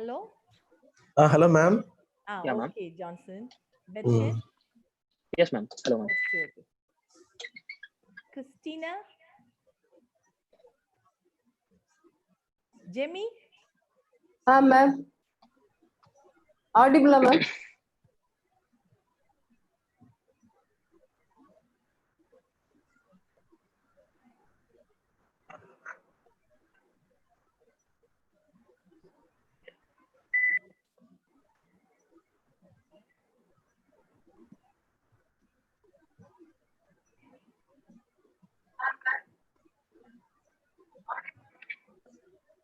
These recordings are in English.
Hello? Hello, ma'am. Yeah, ma'am. Okay, Johnson. Betchen? Yes, ma'am. Hello, ma'am. Okay. Christina? Jemmy? Ma'am. Audible, ma'am.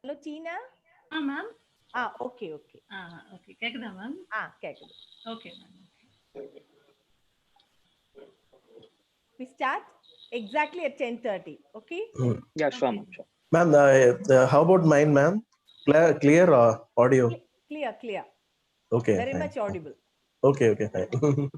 Hello, Tina? Ma'am. Okay. Okay. கேக்குதா ma'am? கேக்குது. Okay, ma'am. We start exactly at 10:30. Okay? Yeah, sure, ma'am. Sure. Ma'am, how about mine, ma'am? Clear audio? Clear. Okay. Very fine. much audible. Okay, fine.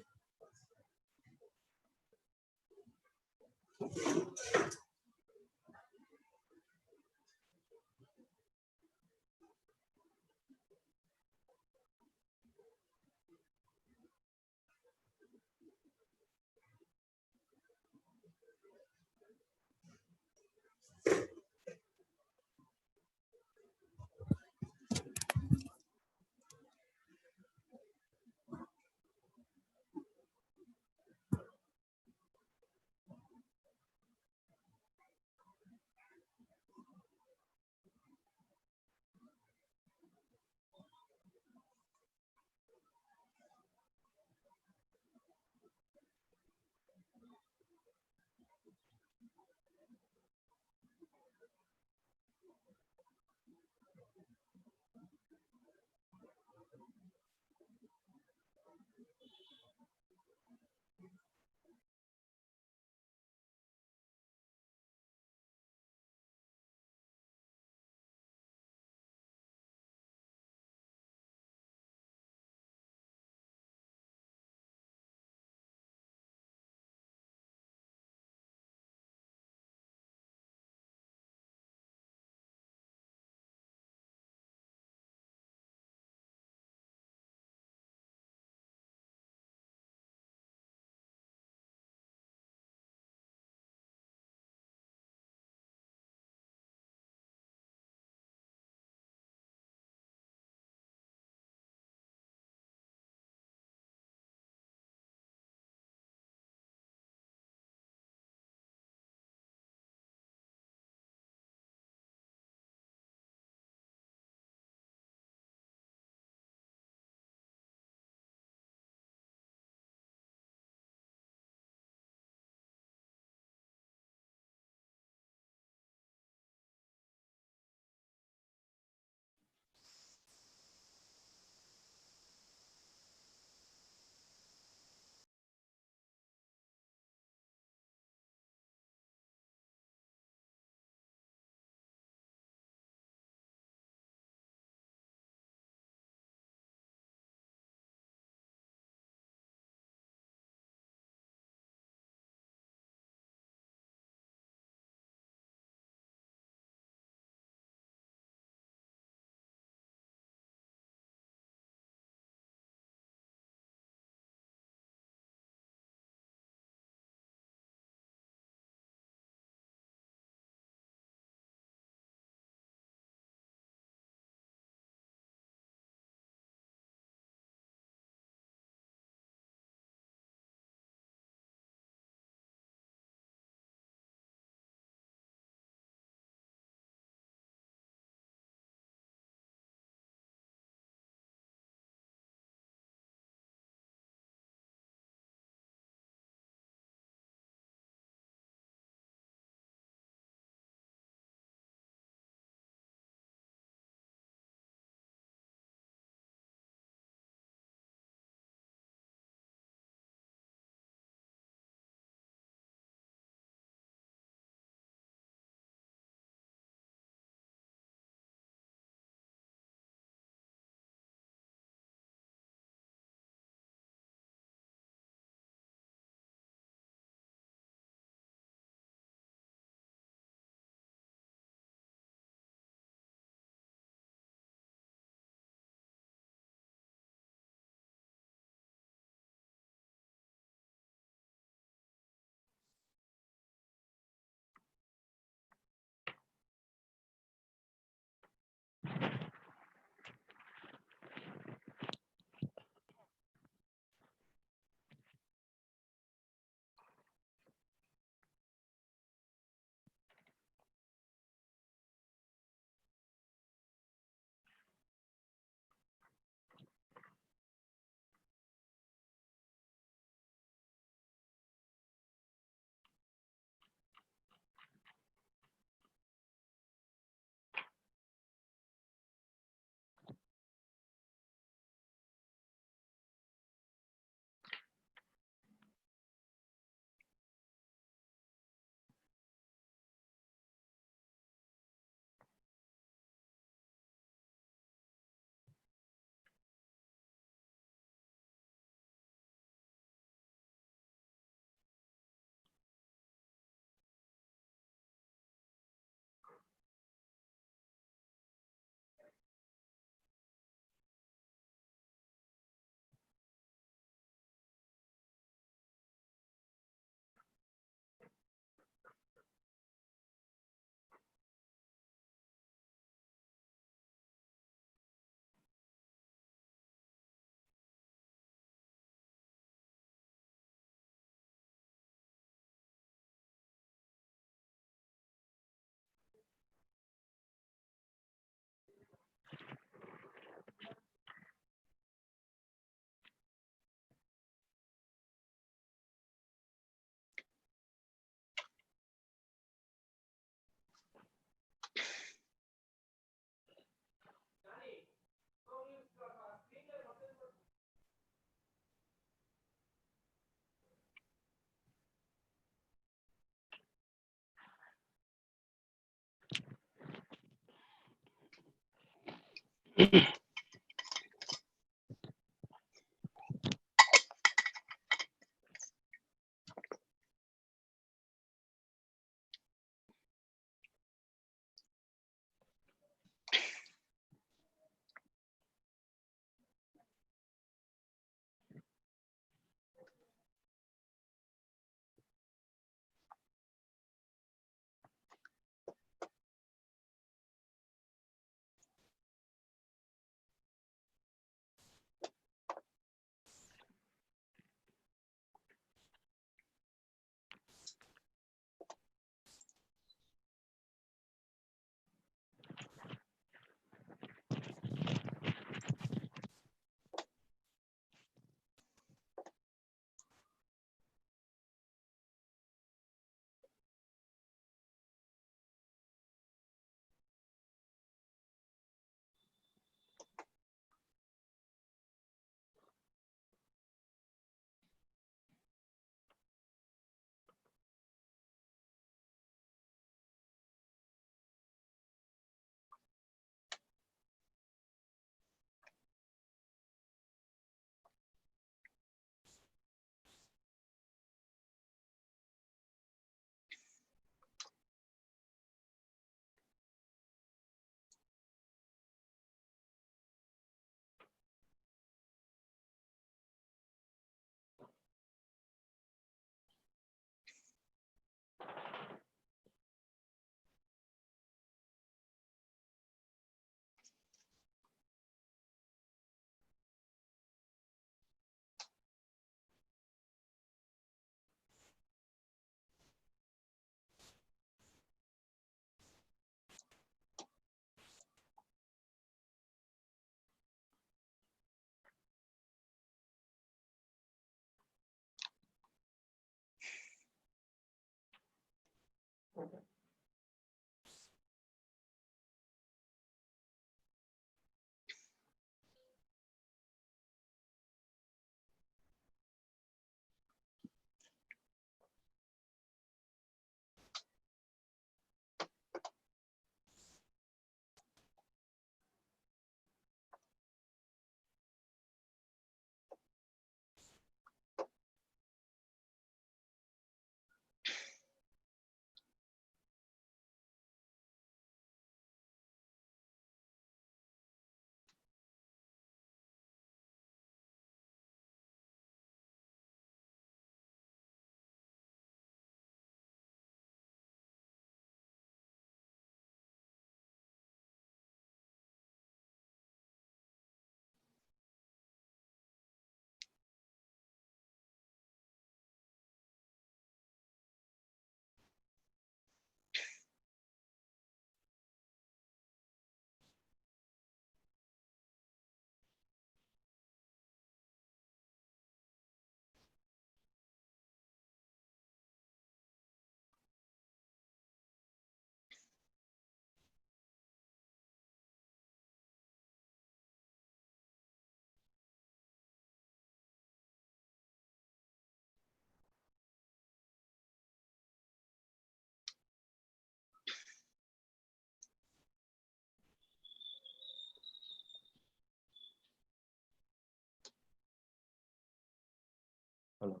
Hello.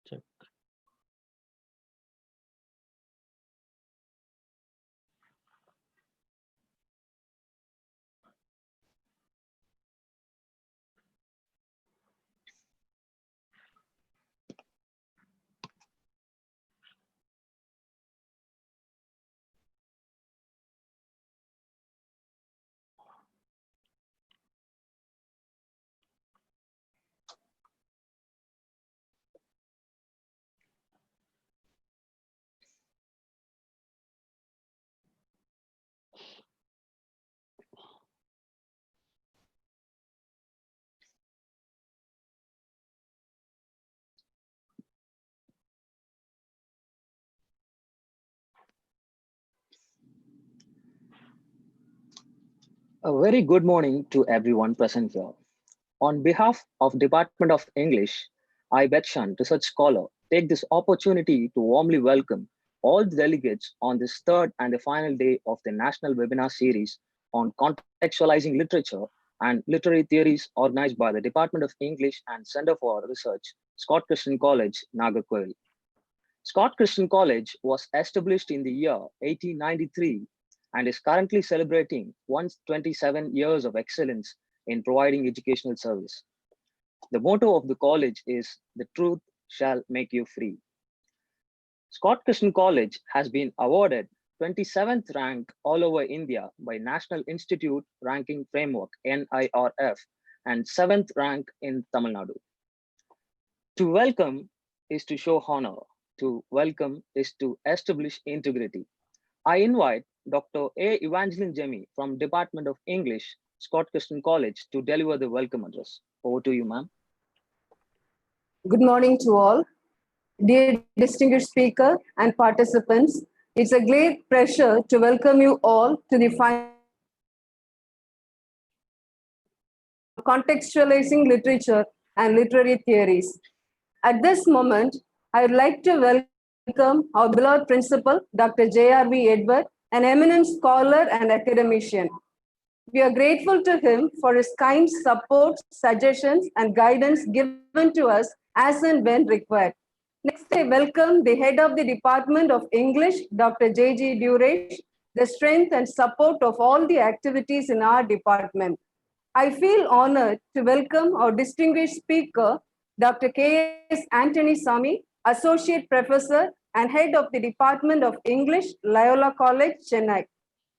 Check. A very good morning to everyone present here. On behalf of Department of English, I, Betshan, research scholar, take this opportunity to warmly welcome all the delegates on this third and the final day of the National Webinar Series on contextualizing literature and literary theories organized by the Department of English and Center for Research, Scott Christian College, Nagercoil. Scott Christian College was established in the year 1893 and is currently celebrating 127 years of excellence in providing educational service. The motto of the college is "The truth shall make you free." Scott Christian College has been awarded 27th rank all over India by National Institute Ranking Framework (NIRF) and 7th rank in Tamil Nadu. To welcome is to show honor. To welcome is to establish integrity. I invite Dr. A. Evangeline Jemmy from Department of English, Scott Christian College, to deliver the welcome address. Over to you, ma'am. Good morning to all. Dear distinguished speaker and participants, it's a great pleasure to welcome you all to the final contextualizing literature and literary theories. At this moment, I would like to welcome our beloved principal, Dr. J.R.B. Edward, an eminent scholar and academician. We are grateful to him for his kind support, suggestions, and guidance given to us as and when required. Next, I welcome the head of the Department of English, Dr. J.G. Duresh, the strength and support of all the activities in our department. I feel honored to welcome our distinguished speaker, Dr. K.S. Anthony Sami, Associate Professor and Head of the Department of English, Loyola College, Chennai.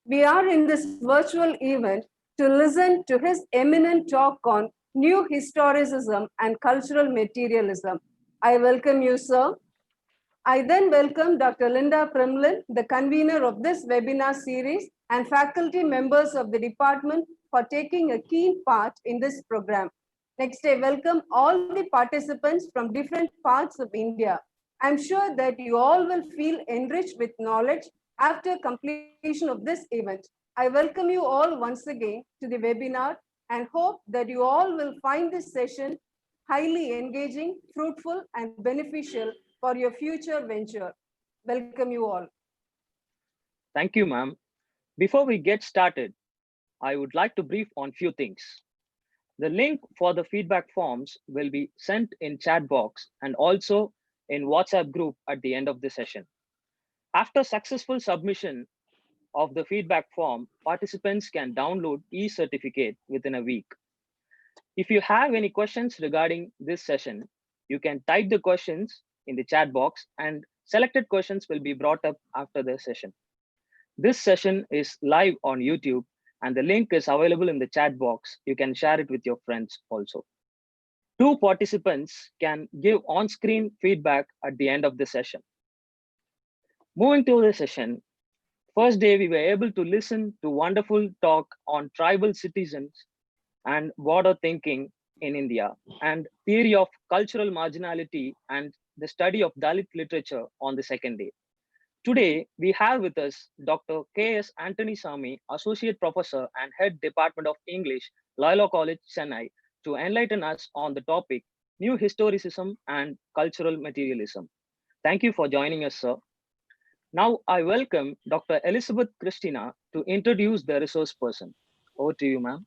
We are in this virtual event to listen to his eminent talk on new historicism and cultural materialism. I welcome you, sir. I then welcome Dr. Linda Primlin, the convener of this webinar series, and faculty members of the department for taking a keen part in this program. Next, I welcome all the participants from different parts of India. I'm sure that you all will feel enriched with knowledge after completion of this event. I welcome you all once again to the webinar and hope that you all will find this session highly engaging, fruitful, and beneficial for your future venture. Welcome you all. Thank you, ma'am. Before we get started, I would like to brief on few things. The link for the feedback forms will be sent in chat box and also in WhatsApp group at the end of the session. After successful submission of the feedback form, participants can download e-certificate within a week. If you have any questions regarding this session, you can type the questions in the chat box and selected questions will be brought up after the session. This session is live on YouTube and the link is available in the chat box. You can share it with your friends also. 2 participants can give on-screen feedback at the end of the session. Moving to the session, first day we were able to listen to wonderful talk on tribal citizens and border thinking in India and theory of cultural marginality and the study of Dalit literature on the second day. Today, we have with us Dr. K.S. Anthony Sami, Associate Professor and Head Department of English, Loyola College, Chennai, to enlighten us on the topic, New Historicism and Cultural Materialism. Thank you for joining us, sir. Now, I welcome Dr. Elizabeth Christina to introduce the resource person. Over to you, ma'am.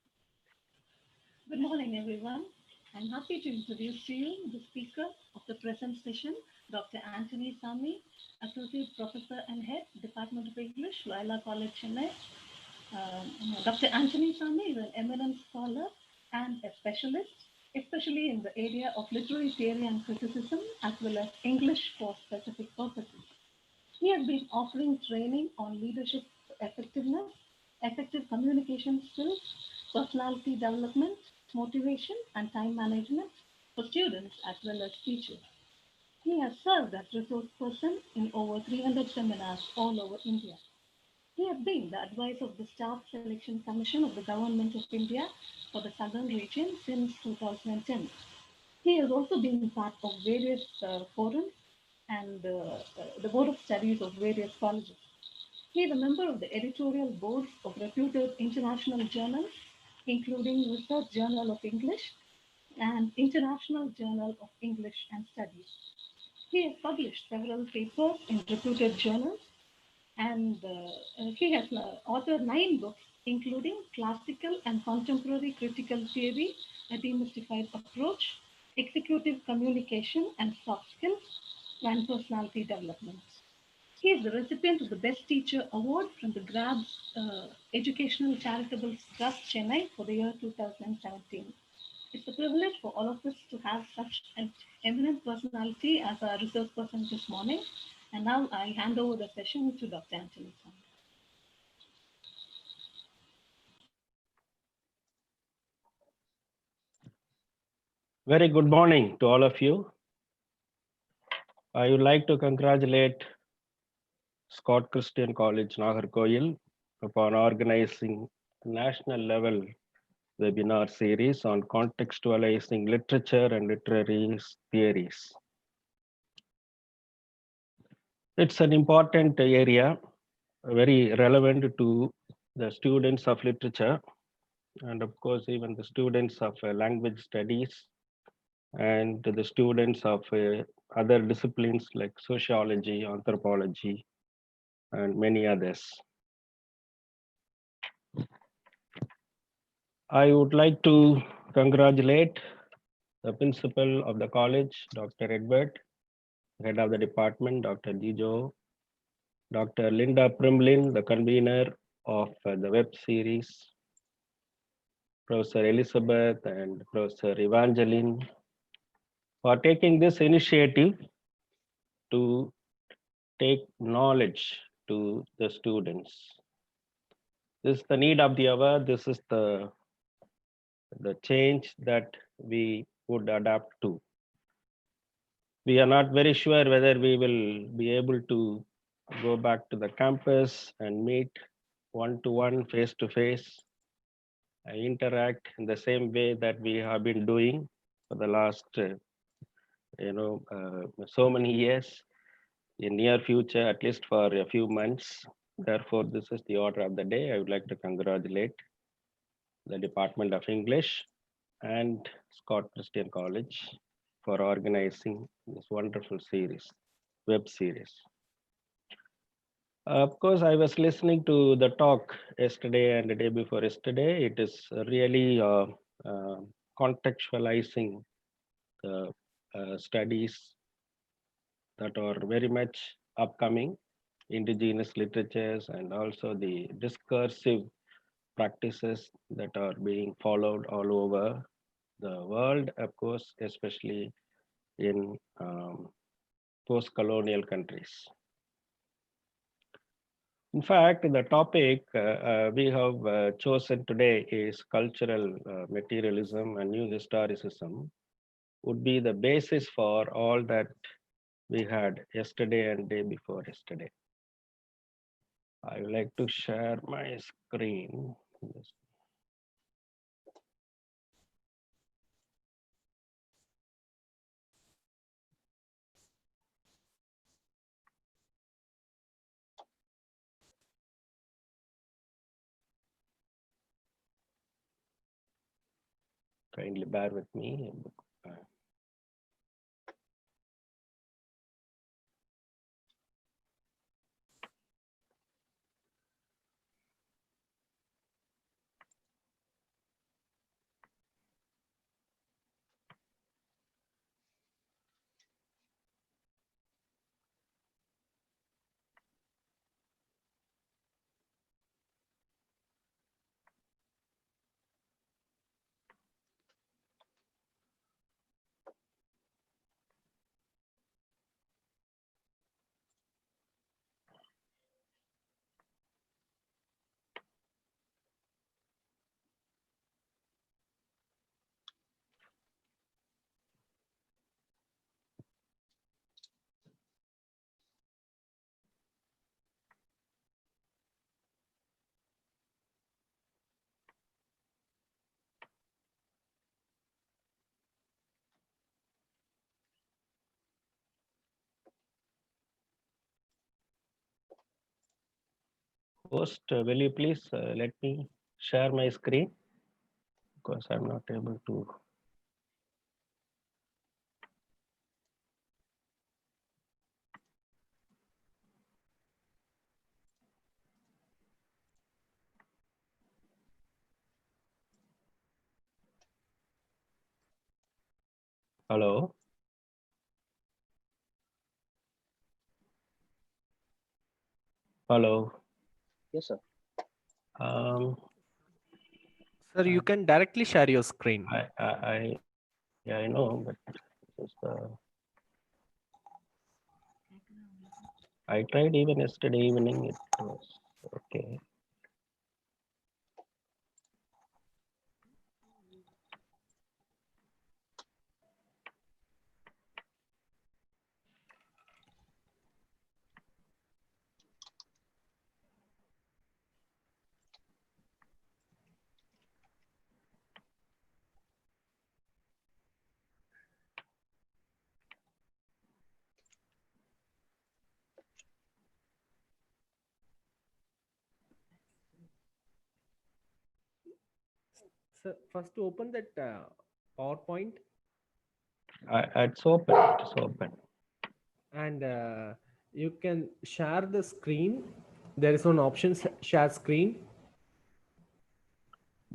Good morning, everyone. I'm happy to introduce to you the speaker of the present session, Dr. Anthony Sami, Associate Professor and Head, Department of English, Loyola College, Chennai. Dr. Anthony Sami is an eminent scholar and a specialist, especially in the area of literary theory and criticism, as well as English for specific purposes. He has been offering training on leadership effectiveness, effective communication skills, personality development, motivation, and time management for students as well as teachers. He has served as resource person in over 300 seminars all over India. He has been the advisor of the Staff Selection Commission of the Government of India for the Southern region since 2010. He has also been part of various forums and the Board of Studies of various colleges. He is a member of the editorial boards of reputed international journals, including Research Journal of English and International Journal of English and Studies. He has published several papers in reputed journals and he has authored 9 books including classical and contemporary critical theory, a demystified approach, executive communication and soft skills, and personality development. He is the recipient of the Best Teacher Award from the GRABS Educational Charitable Trust Chennai for the year 2017. It's a privilege for all of us to have such an eminent personality as our resource person this morning. And now I hand over the session to Dr. Anthony Sami. Very good morning to all of you. I would like to congratulate Scott Christian College, Nagarkoil, upon organizing a national level webinar series on contextualizing literature and literary theories. It's an important area, very relevant to the students of literature, and of course, even the students of language studies and the students of other disciplines like sociology, anthropology, and many others. I would like to congratulate the principal of the college, Dr. Edward, head of the department, Dr. Dijo, Dr. Linda Primlin, the convener of the web series, Professor Elizabeth and Professor Evangeline, for taking this initiative to take knowledge to the students. This is the need of the hour. This is the change that we would adapt to. We are not very sure whether we will be able to go back to the campus and meet one-to-one, face-to-face, interact in the same way that we have been doing for the last, so many years. In near future, at least for a few months. Therefore, this is the order of the day. I would like to congratulate the Department of English and Scott Christian College for organizing this wonderful series, web series. Of course, I was listening to the talk yesterday and the day before yesterday. It is really contextualizing the studies that are very much upcoming, indigenous literatures, and also the discursive practices that are being followed all over the world, of course, especially in post-colonial countries. In fact, the topic we have chosen today is cultural materialism and new historicism would be the basis for all that we had yesterday and day before yesterday. I would like to share my screen. Kindly bear with me. Host, will you please let me share my screen? Because I'm not able to. Hello. Hello. Yes, sir. Sir, you can directly share your screen. Yeah, I know, but just, I tried even yesterday evening. It was okay. Sir, first open that PowerPoint It's open. It's open. and you can share the screen. There is one option, share screen.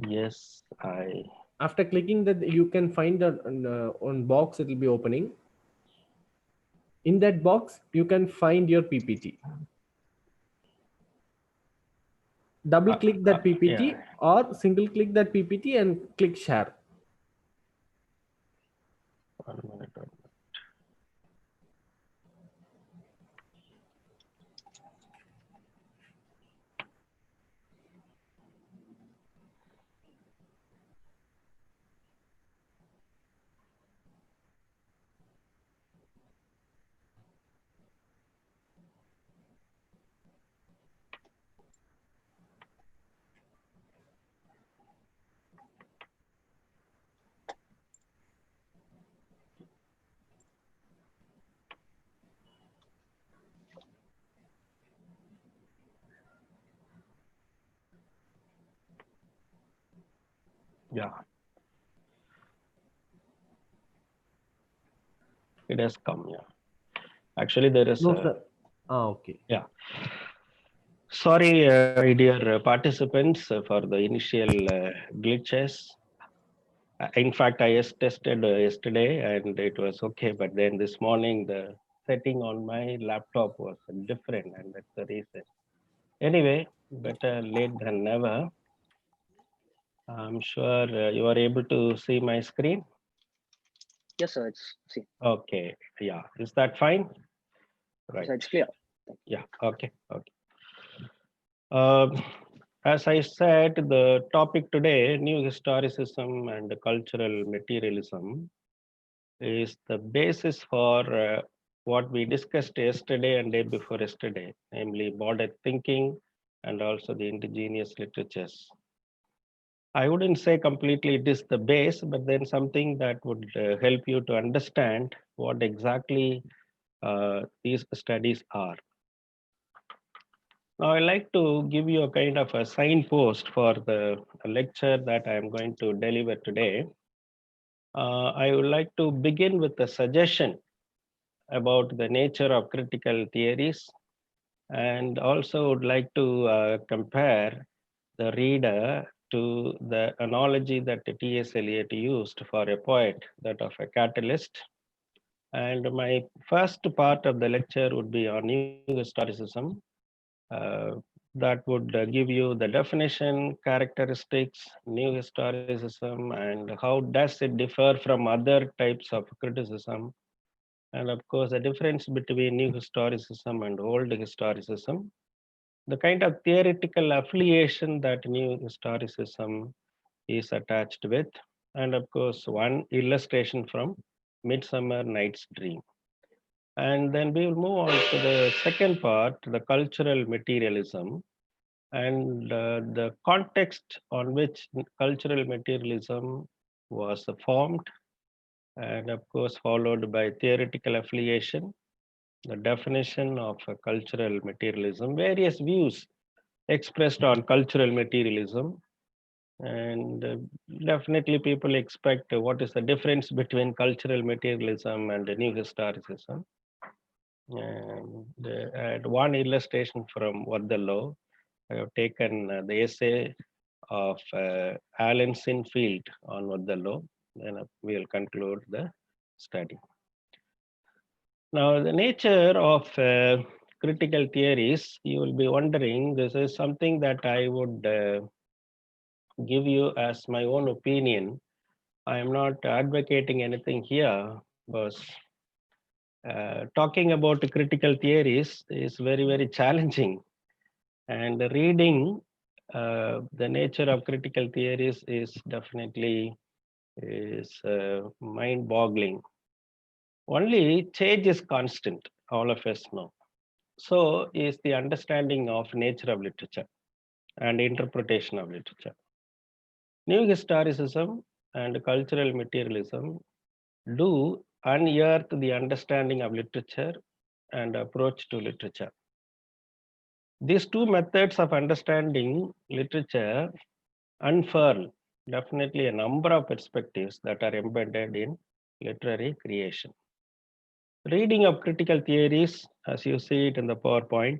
Yes, I. After clicking that, you can find the on box, it will be opening. In that box, you can find your PPT. Double click that PPT Yeah. or single click that PPT and click share. 1 minute. Yeah. It has come. Yeah. Actually, there is. No, sir. Okay. Yeah. Sorry, my dear participants, for the initial glitches. In fact, I just tested yesterday and it was okay. But then this morning, the setting on my laptop was different, and that's the reason. Anyway, better late than never. I'm sure you are able to see my screen. Yes, sir. It's see. Okay. Yeah. Is that fine? Right. So it's clear. Yeah. Okay. Okay. As I said, the topic today, new historicism and cultural materialism, is the basis for what we discussed yesterday and day before yesterday, namely modern thinking and also the indigenous literatures. I wouldn't say completely it is the base, but then something that would help you to understand what exactly these studies are. Now, I'd like to give you a kind of a signpost for the lecture that I am going to deliver today. I would like to begin with a suggestion about the nature of critical theories, and also would like to compare the reader to the analogy that T.S. Eliot used for a poet, that of a catalyst. And my first part of the lecture would be on new historicism. That would give you the definition, characteristics, new historicism, and how does it differ from other types of criticism. And of course, the difference between new historicism and old historicism, the kind of theoretical affiliation that new historicism is attached with, and of course, one illustration from Midsummer Night's Dream. And then we will move on to the second part, the cultural materialism, and the context on which cultural materialism was formed, and of course, followed by theoretical affiliation, the definition of cultural materialism, various views expressed on cultural materialism. And definitely people expect what is the difference between cultural materialism and new historicism. And one illustration from Waddello, I have taken the essay of Alan Sinfield on Waddello. Then we'll conclude the study. Now, the nature of critical theories, you will be wondering, this is something that I would give you as my own opinion. I am not advocating anything here, because talking about critical theories is very, very challenging. And reading the nature of critical theories is definitely mind-boggling. Only change is constant, all of us know. So is the understanding of nature of literature and interpretation of literature. New historicism and cultural materialism do unearth the understanding of literature and approach to literature. These two methods of understanding literature unfurl definitely a number of perspectives that are embedded in literary creation. Reading of critical theories, as you see it in the PowerPoint,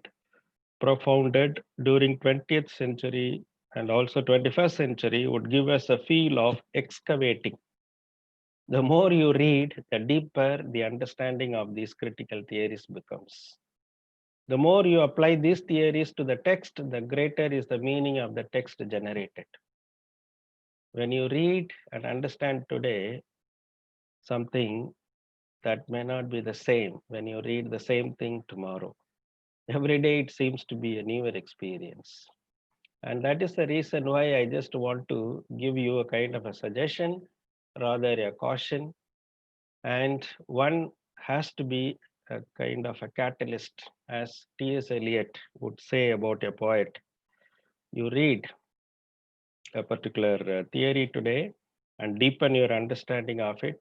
propounded during 20th century and also 21st century would give us a feel of excavating. The more you read, the deeper the understanding of these critical theories becomes. The more you apply these theories to the text, the greater is the meaning of the text generated. When you read and understand today something, that may not be the same when you read the same thing tomorrow. Every day it seems to be a newer experience. And that is the reason why I just want to give you a kind of a suggestion, rather a caution. And one has to be a kind of a catalyst, as T.S. Eliot would say about a poet. You read a particular theory today and deepen your understanding of it,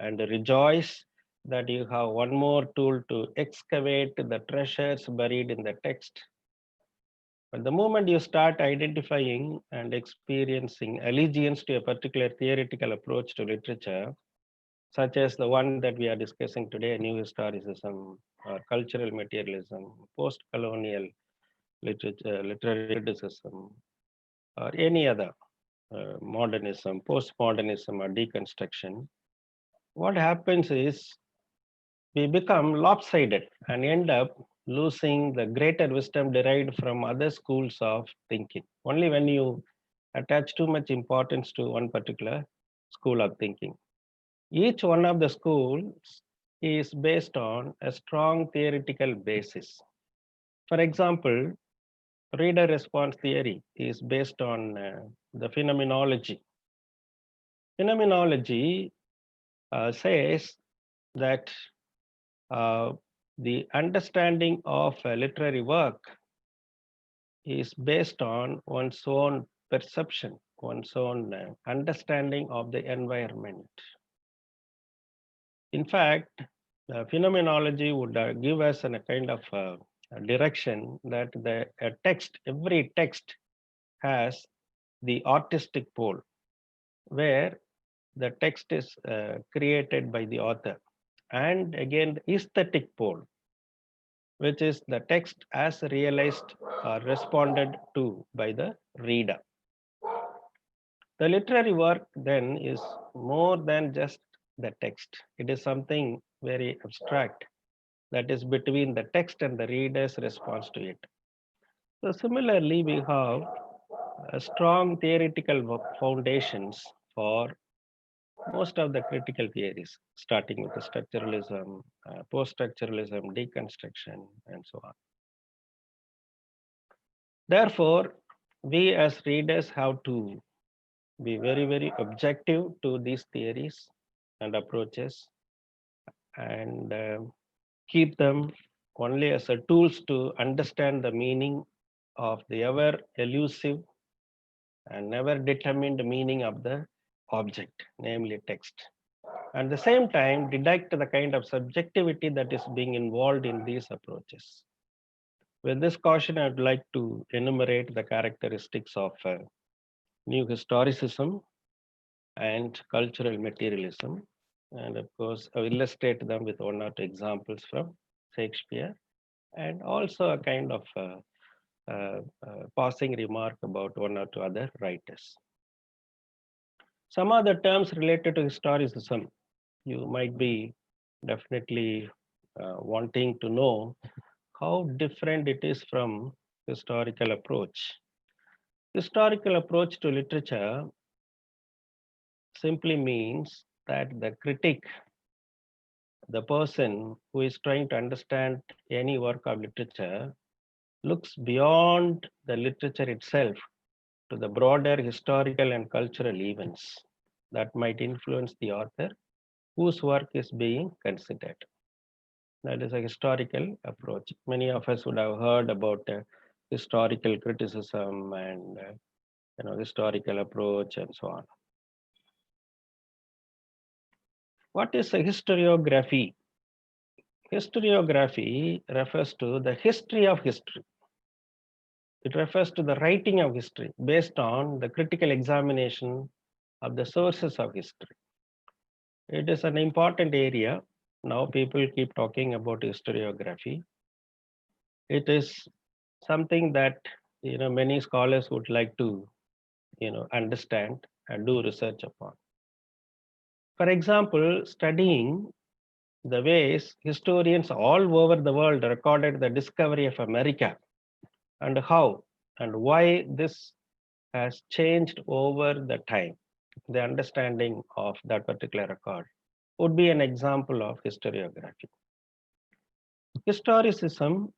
and rejoice that you have one more tool to excavate the treasures buried in the text. But the moment you start identifying and experiencing allegiance to a particular theoretical approach to literature, such as the one that we are discussing today, New Historicism or cultural materialism, post-colonial literature, literary criticism, or any other modernism, postmodernism, or deconstruction, what happens is we become lopsided and end up losing the greater wisdom derived from other schools of thinking. Only when you attach too much importance to one particular school of thinking. Each one of the schools is based on a strong theoretical basis. For example, reader response theory is based on the phenomenology. Phenomenology says that the understanding of a literary work is based on one's own perception, one's own understanding of the environment. In fact, phenomenology would give us a kind of direction that every text has the artistic pole, where the text is created by the author, and again the aesthetic pole, which is the text as realized or responded to by the reader. The literary work then is more than just the text. It is something very abstract that is between the text and the reader's response to it. So similarly, we have strong theoretical foundations for most of the critical theories, starting with the structuralism, post-structuralism, deconstruction, and so on. Therefore, we as readers have to be very, very objective to these theories and approaches, and keep them only as a tools to understand the meaning of the ever elusive and never determined meaning of the object, namely text. At the same time, deduct the kind of subjectivity that is being involved in these approaches. With this caution, I would like to enumerate the characteristics of new historicism and cultural materialism. And of course, I will illustrate them with one or two examples from Shakespeare, and also a kind of passing remark about one or two other writers. Some of the terms related to historicism you might be definitely wanting to know how different it is from historical approach. Historical approach to literature simply means that the critic, the person who is trying to understand any work of literature, looks beyond the literature itself to the broader historical and cultural events that might influence the author whose work is being considered. That is a historical approach. Many of us would have heard about historical criticism and historical approach and so on. What is a historiography? Historiography refers to the history of history. It refers to the writing of history based on the critical examination of the sources of history. It is an important area. Now people keep talking about historiography. It is something that many scholars would like to understand and do research upon. For example, studying the ways historians all over the world recorded the discovery of America and how and why this has changed over the time, the understanding of that particular record would be an example of historiography. Historicism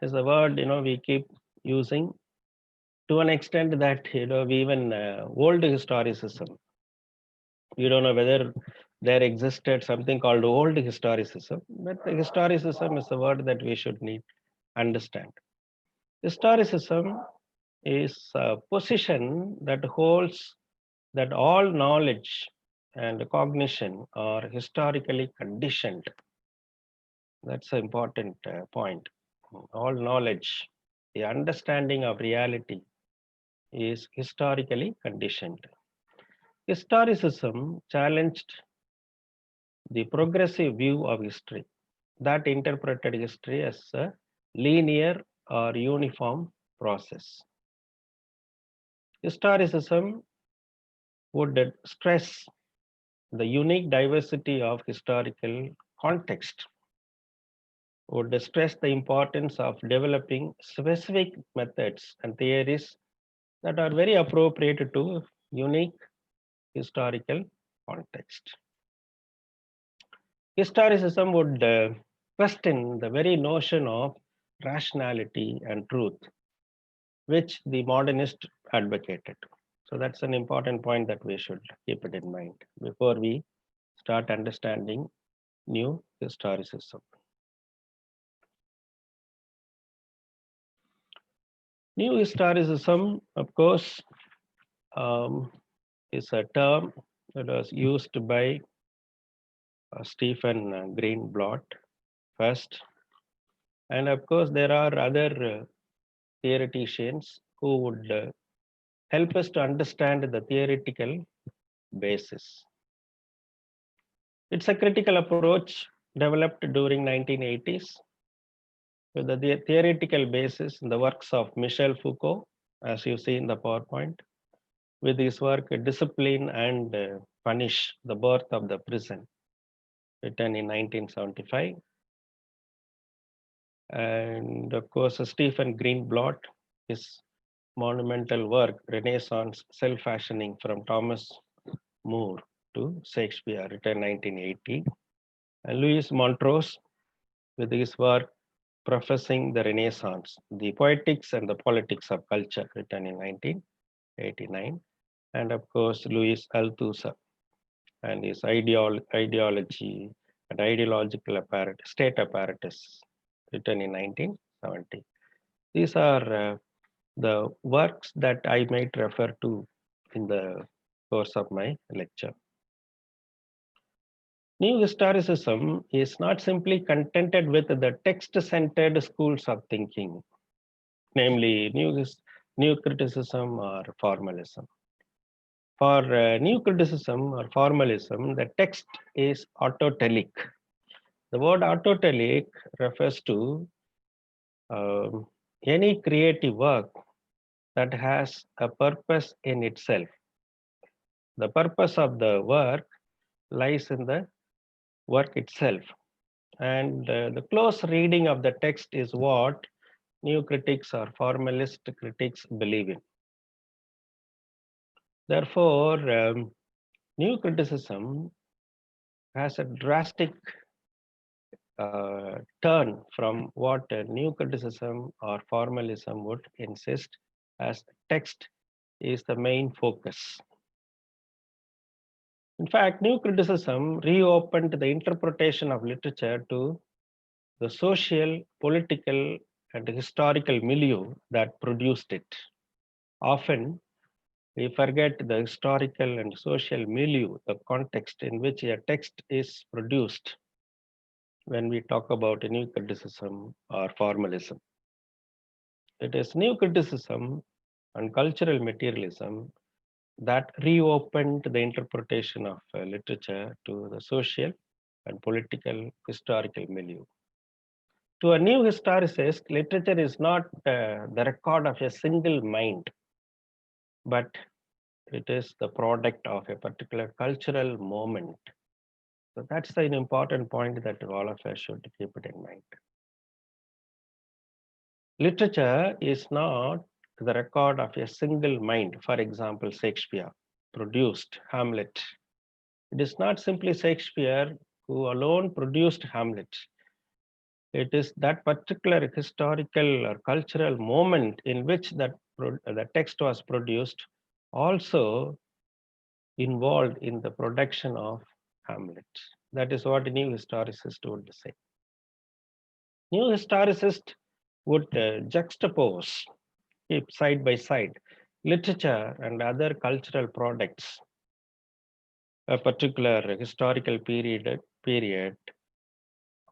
is a word we keep using to an extent that we even old historicism. We don't know whether there existed something called old historicism, but the historicism is a word that we should need understand. Historicism is a position that holds that all knowledge and cognition are historically conditioned. That's an important point. All knowledge, the understanding of reality is historically conditioned. Historicism challenged the progressive view of history that interpreted history as a linear or uniform process. Historicism would stress the unique diversity of historical context, would stress the importance of developing specific methods and theories that are very appropriate to unique historical context. Historicism would question the very notion of rationality and truth, which the modernist advocated. So that's an important point that we should keep it in mind before we start understanding new historicism. New historicism, of course, is a term that was used by Stephen Greenblatt first. And of course, there are other theoreticians who would help us to understand the theoretical basis. It's a critical approach developed during 1980s with the theoretical basis in the works of Michel Foucault, as you see in the PowerPoint, with his work Discipline and Punish, the Birth of the Prison, written in 1975. And of course, Stephen Greenblatt, his monumental work, Renaissance Self-Fashioning from Thomas More to Shakespeare, written 1980. And Louis Montrose, with his work, Professing the Renaissance, the Poetics and the Politics of Culture, written in 1989. And of course, Louis Althusser and his ideology and ideological apparatus, state apparatus, written in 1970. These are the works that I might refer to in the course of my lecture. New historicism is not simply contented with the text-centered schools of thinking, namely new criticism or formalism. For new criticism or formalism, the text is autotelic. The word autotelic refers to any creative work that has a purpose in itself. The purpose of the work lies in the work itself. And the close reading of the text is what new critics or formalist critics believe in. Therefore, new criticism has a drastic turn from what a new criticism or formalism would insist, as text is the main focus. In fact, new criticism reopened the interpretation of literature to the social, political, and historical milieu that produced it. Often, we forget the historical and social milieu, the context in which a text is produced when we talk about a new criticism or formalism. It is new criticism and cultural materialism that reopened the interpretation of literature to the social and political historical milieu. To a new historicist, literature is not the record of a single mind, but it is the product of a particular cultural moment. So that's an important point that all of us should keep it in mind. Literature is not the record of a single mind. For example, Shakespeare produced Hamlet. It is not simply Shakespeare who alone produced Hamlet. It is that particular historical or cultural moment in which the text was produced also involved in the production of Hamlet. That is what a new historicist would say. New historicist would juxtapose, keep side by side, literature and other cultural products, a particular historical period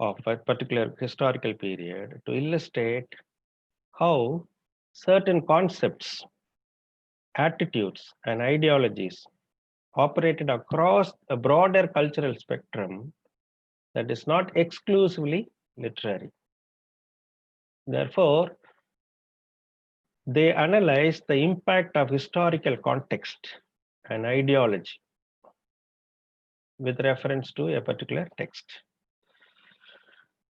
of a particular historical period, to illustrate how certain concepts, attitudes, and ideologies operated across a broader cultural spectrum that is not exclusively literary. Therefore, they analyze the impact of historical context and ideology with reference to a particular text.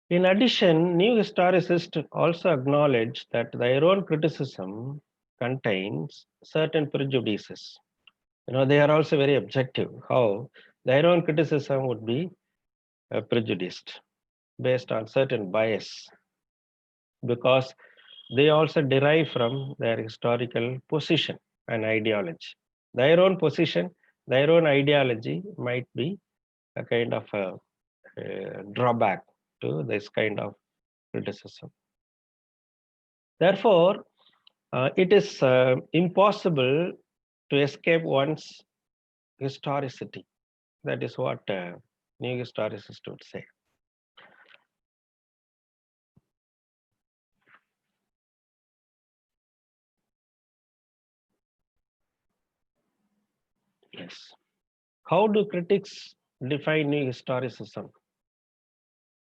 In addition, new historicists also acknowledge that their own criticism contains certain prejudices. They are also very objective, how their own criticism would be prejudiced based on certain bias, because they also derive from their historical position and ideology. Their own position, their own ideology might be a kind of a drawback to this kind of criticism. Therefore, it is impossible to escape one's historicity. That is what new historicists would say. Yes. How do critics define new historicism?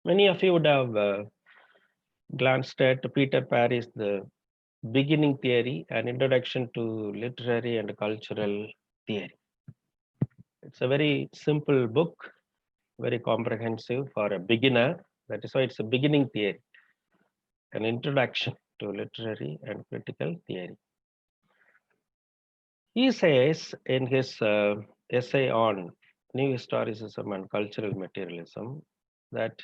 Many of you would have glanced at Peter Parry's The Beginning Theory, an introduction to literary and cultural theory. It's a very simple book, very comprehensive for a beginner. That is why it's a beginning theory, an introduction to literary and critical theory. He says in his essay on new historicism and cultural materialism that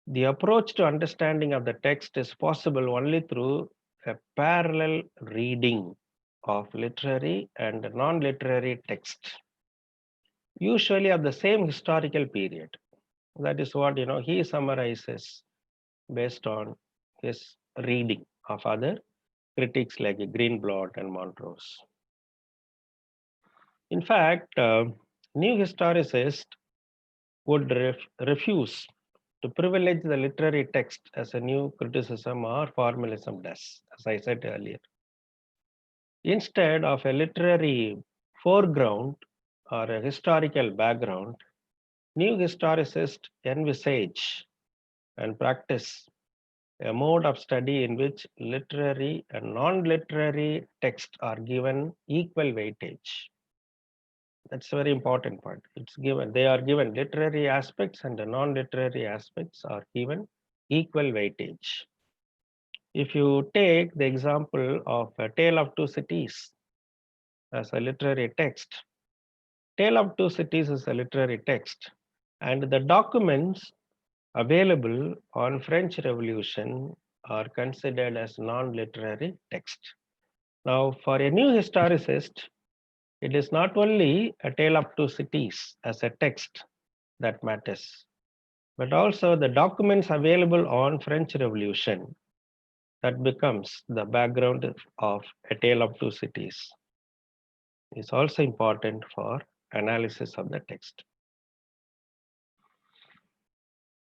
the approach to understanding of the text is possible only through a parallel reading of literary and non-literary text, usually of the same historical period. That is what he summarizes based on his reading of other critics like Greenblatt and Montrose. In fact, new historicists would refuse to privilege the literary text as a new criticism or formalism does, as I said earlier. Instead of a literary foreground or a historical background, new historicists envisage and practice a mode of study in which literary and non-literary texts are given equal weightage. That's a very important point. It's given, they are given literary aspects and the non-literary aspects are given equal weightage. If you take the example of A Tale of Two Cities as a literary text, Tale of Two Cities is a literary text, and the documents available on French Revolution are considered as non-literary text. Now, for a new historicist, it is not only A Tale of Two Cities as a text that matters, but also the documents available on French Revolution that becomes the background of A Tale of Two Cities is also important for analysis of the text.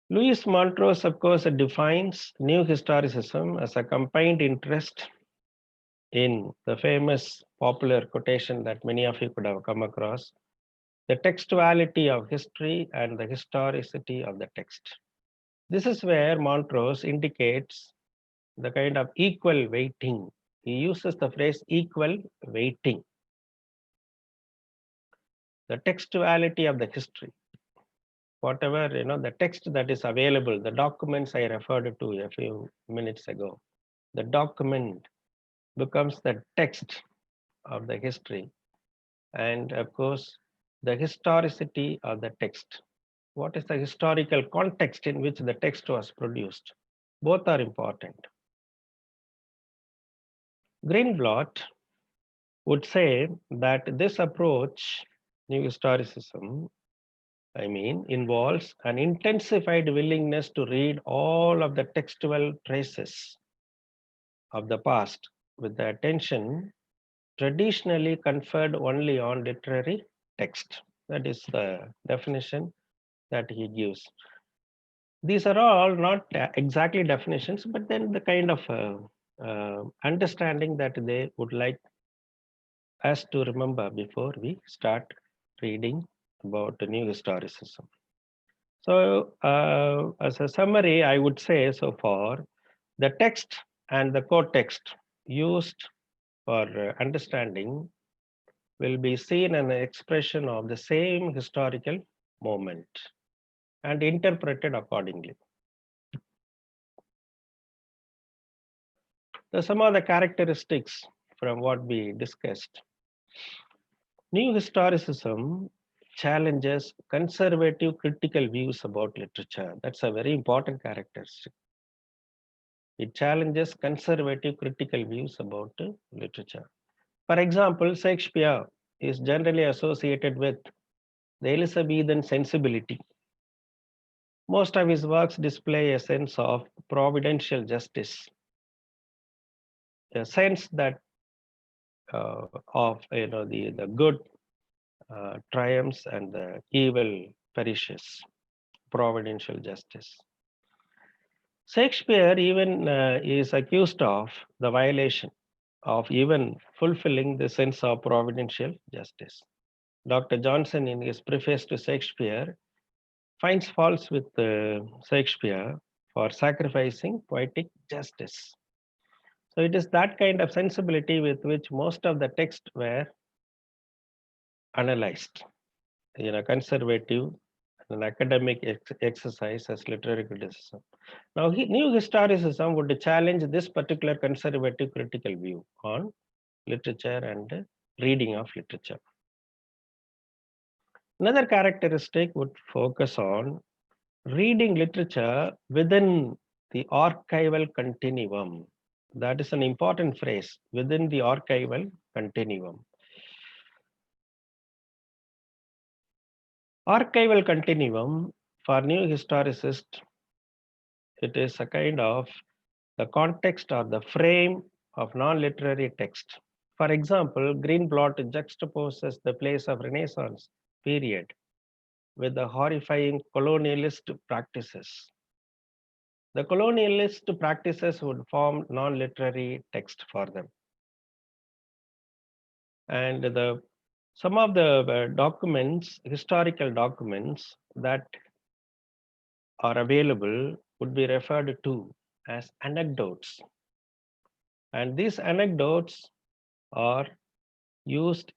Louis Montrose, of course, defines New Historicism as a combined interest in the famous popular quotation that many of you could have come across, the textuality of history and the historicity of the text. This is where Montrose indicates the kind of equal weighting. He uses the phrase equal weighting. The textuality of the history. Whatever, the text that is available, the documents I referred to a few minutes ago, the document becomes the text of the history. And of course, the historicity of the text. What is the historical context in which the text was produced? Both are important. Greenblatt would say that this approach, New Historicism, involves an intensified willingness to read all of the textual traces of the past with the attention traditionally conferred only on literary text. That is the definition that he gives. These are all not exactly definitions, but then the kind of understanding that they would like us to remember before we start reading about the New Historicism. So as a summary, I would say so far, the text and the co-text used for understanding will be seen as an expression of the same historical moment and interpreted accordingly. So some of the characteristics from what we discussed. New Historicism challenges conservative critical views about literature. That's a very important characteristic. It challenges conservative critical views about literature. For example, Shakespeare is generally associated with the Elizabethan sensibility. Most of his works display a sense of providential justice, a sense that of the good triumphs and the evil perishes, providential justice. Shakespeare even is accused of the violation of even fulfilling the sense of providential justice. Dr. Johnson, in his preface to Shakespeare, finds faults with Shakespeare for sacrificing poetic justice. So it is that kind of sensibility with which most of the texts were analyzed, conservative and academic exercise as literary criticism. Now, New Historicism would challenge this particular conservative critical view on literature and reading of literature. Another characteristic would focus on reading literature within the archival continuum. That is an important phrase, within the archival continuum. Archival continuum for New Historicist, it is a kind of the context or the frame of non-literary text. For example, Greenblatt juxtaposes the place of Renaissance period with the horrifying colonialist practices. The colonialist practices would form non-literary text for them. And some of the documents, historical documents that are available would be referred to as anecdotes. And these anecdotes are used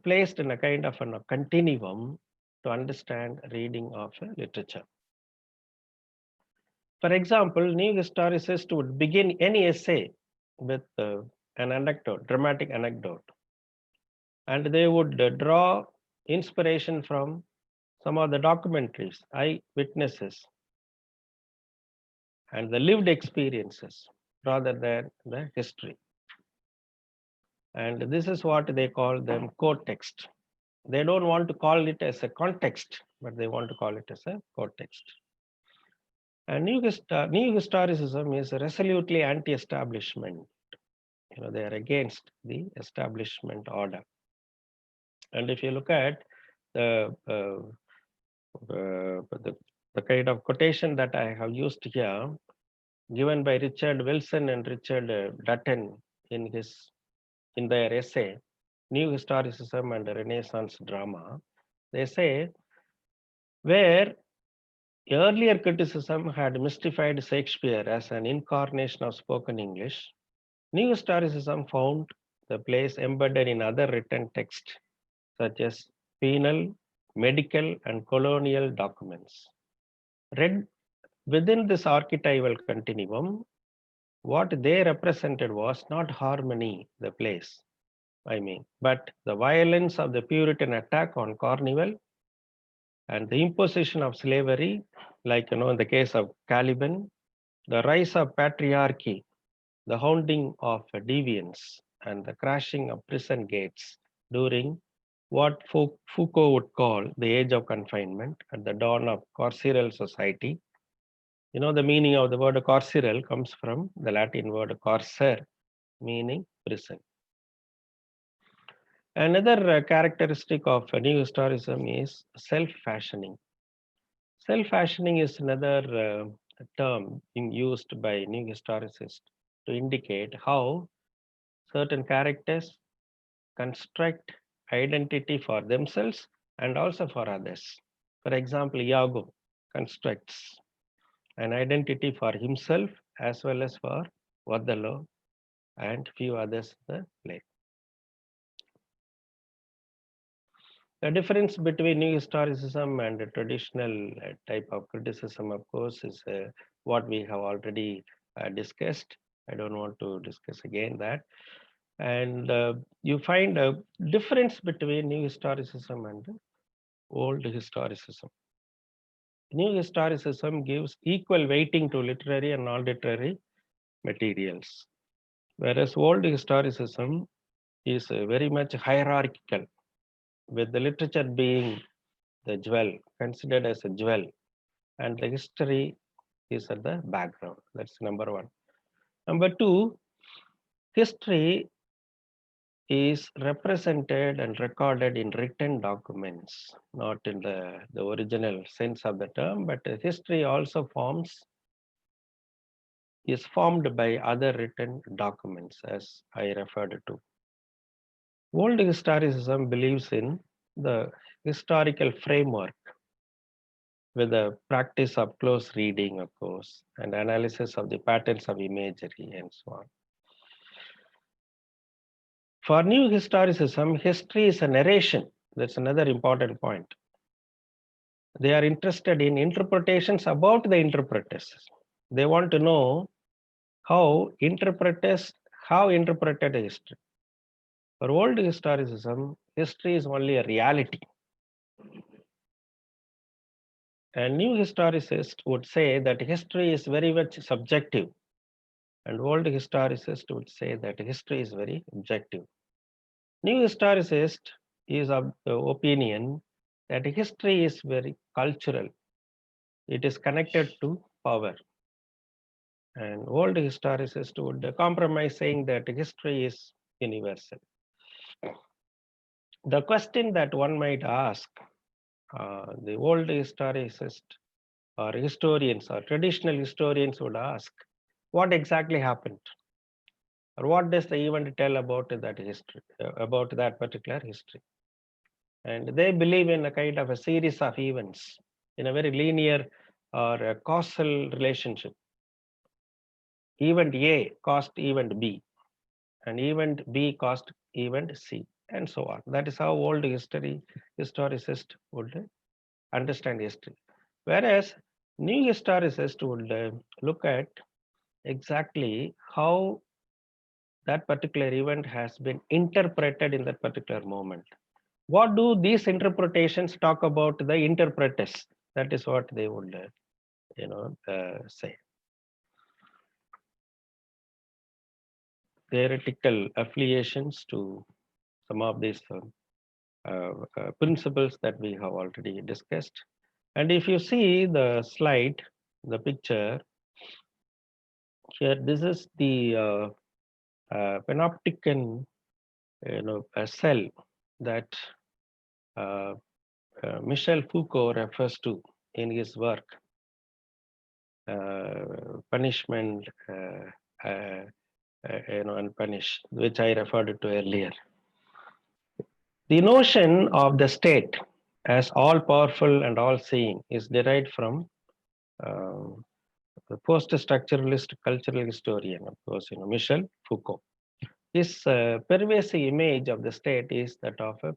placed in a kind of a continuum to understand reading of literature. For example, new historicist would begin any essay with an anecdote, dramatic anecdote, and they would draw inspiration from some of the documentaries, eyewitnesses, and the lived experiences rather than the history. And this is what they call them core text. They don't want to call it as a context, but they want to call it as a core text. And new historicism is resolutely anti-establishment. They are against the establishment order. And if you look at the kind of quotation that I have used here, given by Richard Wilson and Richard Dutton in their essay, New Historicism and Renaissance Drama, they say, where earlier criticism had mystified Shakespeare as an incarnation of spoken English, New Historicism found the place embedded in other written texts, such as penal, medical, and colonial documents. Read within this archetypal continuum, what they represented was not harmony, the place, but the violence of the Puritan attack on Cornwall and the imposition of slavery, like in the case of Caliban, the rise of patriarchy, the hounding of deviance, and the crashing of prison gates during what Foucault would call the age of confinement at the dawn of carceral society. The meaning of the word carceral comes from the Latin word carcer, meaning prison. Another characteristic of new historicism is self-fashioning. Self-fashioning is another term being used by new historicists to indicate how certain characters construct identity for themselves and also for others. For example, Iago constructs an identity for himself as well as for Othello and few others in the play. The difference between new historicism and a traditional type of criticism, of course, is what we have already discussed. I don't want to discuss again that. And you find a difference between new historicism and old historicism. New historicism gives equal weighting to literary and non-literary materials, whereas old historicism is very much hierarchical, with the literature being the jewel, considered as a jewel, and the history is at the background. That's number one. Number two, history is represented and recorded in written documents, not in the original sense of the term, but history also is formed by other written documents, as I referred to. Old historicism believes in the historical framework with the practice of close reading, of course, and analysis of the patterns of imagery and so on. For new historicism, history is a narration. That's another important point. They are interested in interpretations about the interpreters. They want to know how interpreted history. For old historicism, history is only a reality. And new historicists would say that history is very much subjective. And old historicist would say that history is very objective. New historicist is of the opinion that history is very cultural. It is connected to power. And old historicist would compromise, saying that history is universal. The question that one might ask, the old historicist or historians or traditional historians would ask, what exactly happened? Or what does the event tell about that history, about that particular history? And they believe in a kind of a series of events in a very linear or a causal relationship. Event A caused event B, and event B caused event C. and so on. That is how old historicist would understand history. Whereas new historicist would look at exactly how that particular event has been interpreted in that particular moment. What do these interpretations talk about the interpreters? That is what they would, say. Theoretical affiliations to some of these principles that we have already discussed. And if you see the slide, the picture here, this is the panopticon, a cell that Michel Foucault refers to in his work, Punishment and Punish, which I referred to earlier. The notion of the state as all-powerful and all-seeing is derived from the post-structuralist cultural historian, of course, Michel Foucault. His pervasive image of the state is that of a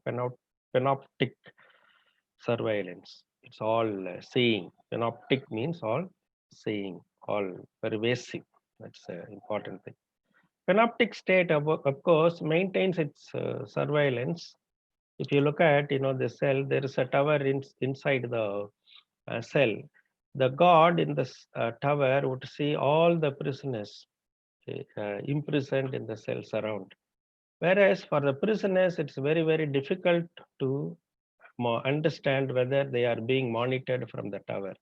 panoptic surveillance. It's all seeing. Panoptic means all seeing, all pervasive. That's an important thing. Panoptic state, of course, maintains its surveillance. If you look at, the cell, there is a tower inside the cell. The guard in the tower would see all the prisoners imprisoned in the cells around. Whereas for the prisoners, it's very, very difficult to understand whether they are being monitored from the tower,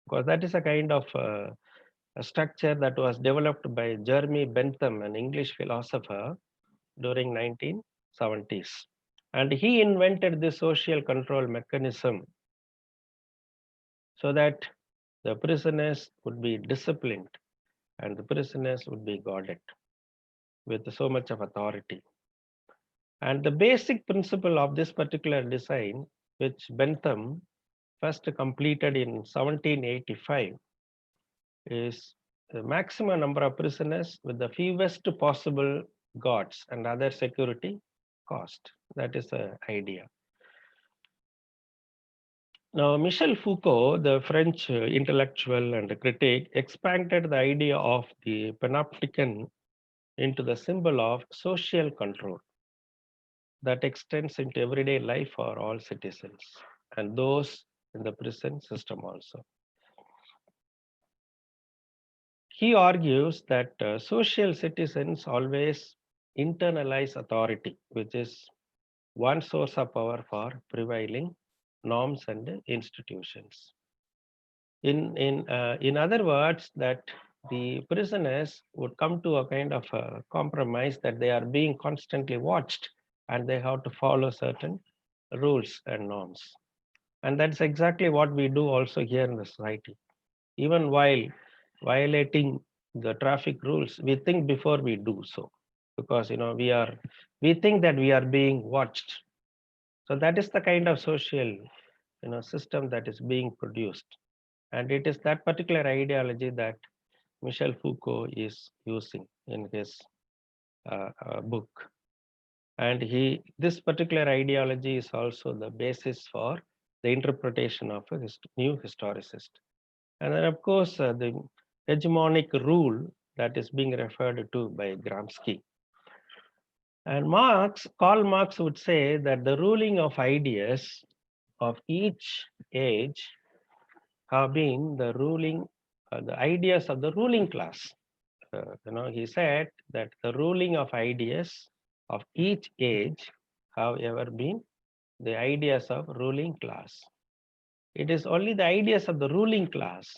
because that is a kind of a structure that was developed by Jeremy Bentham, an English philosopher, during 1970s. And he invented the social control mechanism so that the prisoners would be disciplined and the prisoners would be guarded with so much of authority. And the basic principle of this particular design, which Bentham first completed in 1785, is the maximum number of prisoners with the fewest possible guards and other security cost. That is the idea. Now, Michel Foucault, the French intellectual and critic, expanded the idea of the panopticon into the symbol of social control that extends into everyday life for all citizens and those in the prison system also. He argues that social citizens always internalize authority, which is one source of power for prevailing norms and institutions. In other words, that the prisoners would come to a kind of a compromise that they are being constantly watched and they have to follow certain rules and norms. And that's exactly what we do also here in the society. Even while violating the traffic rules, we think before we do so, because we think that we are being watched. So that is the kind of social system that is being produced. And it is that particular ideology that Michel Foucault is using in his book. And this particular ideology is also the basis for the interpretation of a new historicist. And then, of course, the hegemonic rule that is being referred to by Gramsci. And Karl Marx would say that the ruling of ideas of each age have been the ideas of the ruling class. He said that the ruling of ideas of each age have ever been the ideas of ruling class. It is only the ideas of the ruling class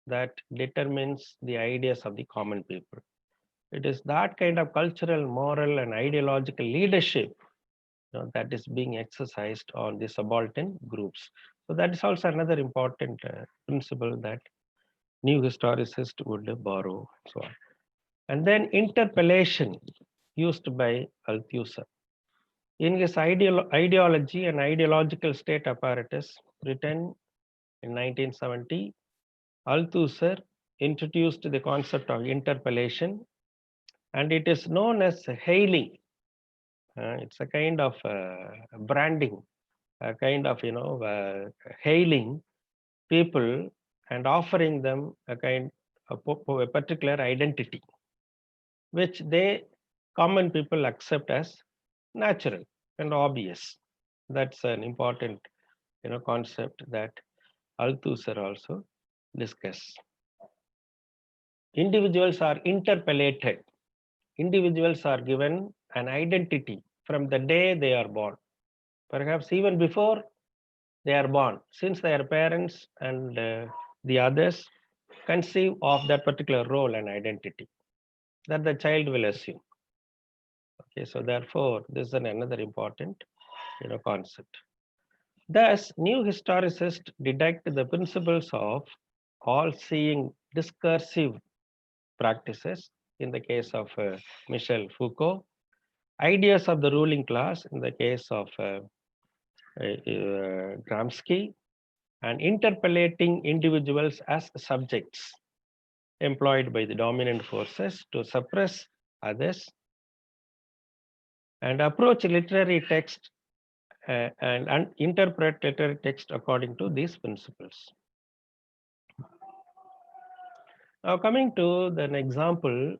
that determines the ideas of the common people. It is that kind of cultural, moral, and ideological leadership that is being exercised on the subaltern groups. So that is also another important principle that new historicists would borrow. So on. And then interpellation used by Althusser. In his ideology and ideological state apparatus, written in 1970, Althusser introduced the concept of interpellation, and it is known as hailing It's a kind of branding, a kind of hailing people and offering them a a particular identity, which they common people accept as natural and obvious. That's an important concept that Althusser also discuss. Individuals are interpellated. Individuals are given an identity from the day they are born, perhaps even before they are born, since their parents and the others conceive of that particular role and identity that the child will assume. Okay, so therefore, this is another important concept. Thus, new historicists deduct the principles of all-seeing discursive practices in the case of Michel Foucault, ideas of the ruling class in the case of Gramsci, and interpellating individuals as subjects employed by the dominant forces to suppress others, and approach literary text and interpret literary text according to these principles. Now coming to an example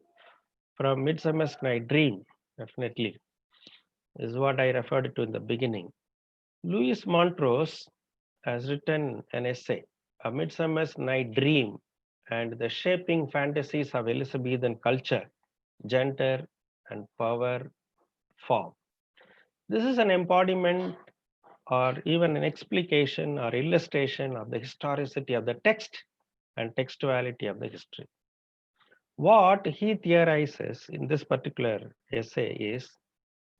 from Midsummer's Night Dream, definitely is what I referred to in the beginning. Louis Montrose has written an essay, A Midsummer's Night Dream and the Shaping Fantasies of Elizabethan Culture, Gender and Power Form. This is an embodiment or even an explication or illustration of the historicity of the text and textuality of the history. What he theorizes in this particular essay is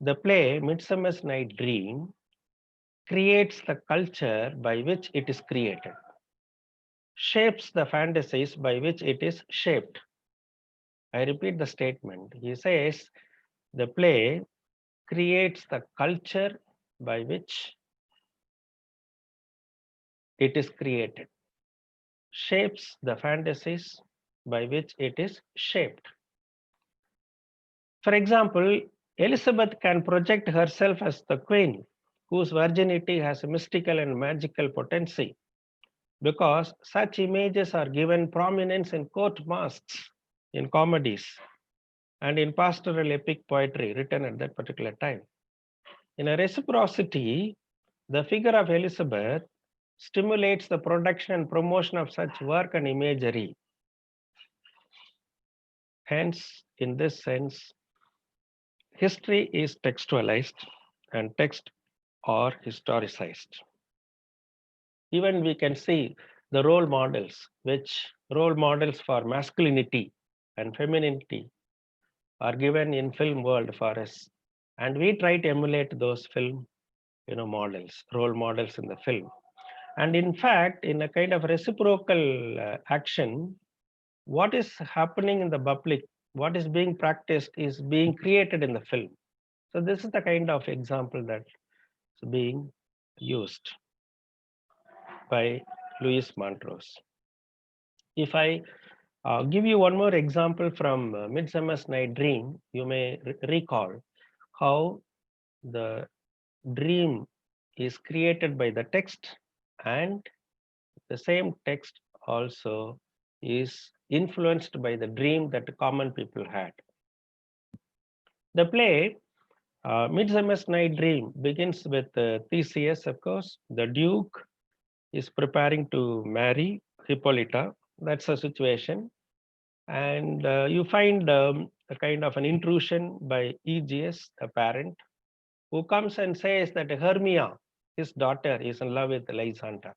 the play Midsummer's Night Dream creates the culture by which it is created, shapes the fantasies by which it is shaped. I repeat the statement. He says the play creates the culture by which it is created, shapes the fantasies by which it is shaped. For example, Elizabeth can project herself as the queen whose virginity has a mystical and magical potency, because such images are given prominence in court masques, in comedies, and in pastoral epic poetry written at that particular time. In a reciprocity, the figure of Elizabeth stimulates the production and promotion of such work and imagery. Hence, in this sense, history is textualized and text are historicized. Even we can see the role models, which role models for masculinity and femininity are given in film world for us. And we try to emulate those film models, role models in the film. And in fact, in a kind of reciprocal action, what is happening in the public, what is being practiced is being created in the film. So this is the kind of example that's being used by Louis Montrose. If I give you one more example from Midsummer's Night Dream, you may recall how the dream is created by the text, and the same text also is influenced by the dream that common people had. The play Midsummer's Night Dream begins with Theseus, of course. The Duke is preparing to marry Hippolyta. That's a situation. And you find a kind of an intrusion by Aegeus, a parent, who comes and says that Hermia, his daughter, is in love with Lysander.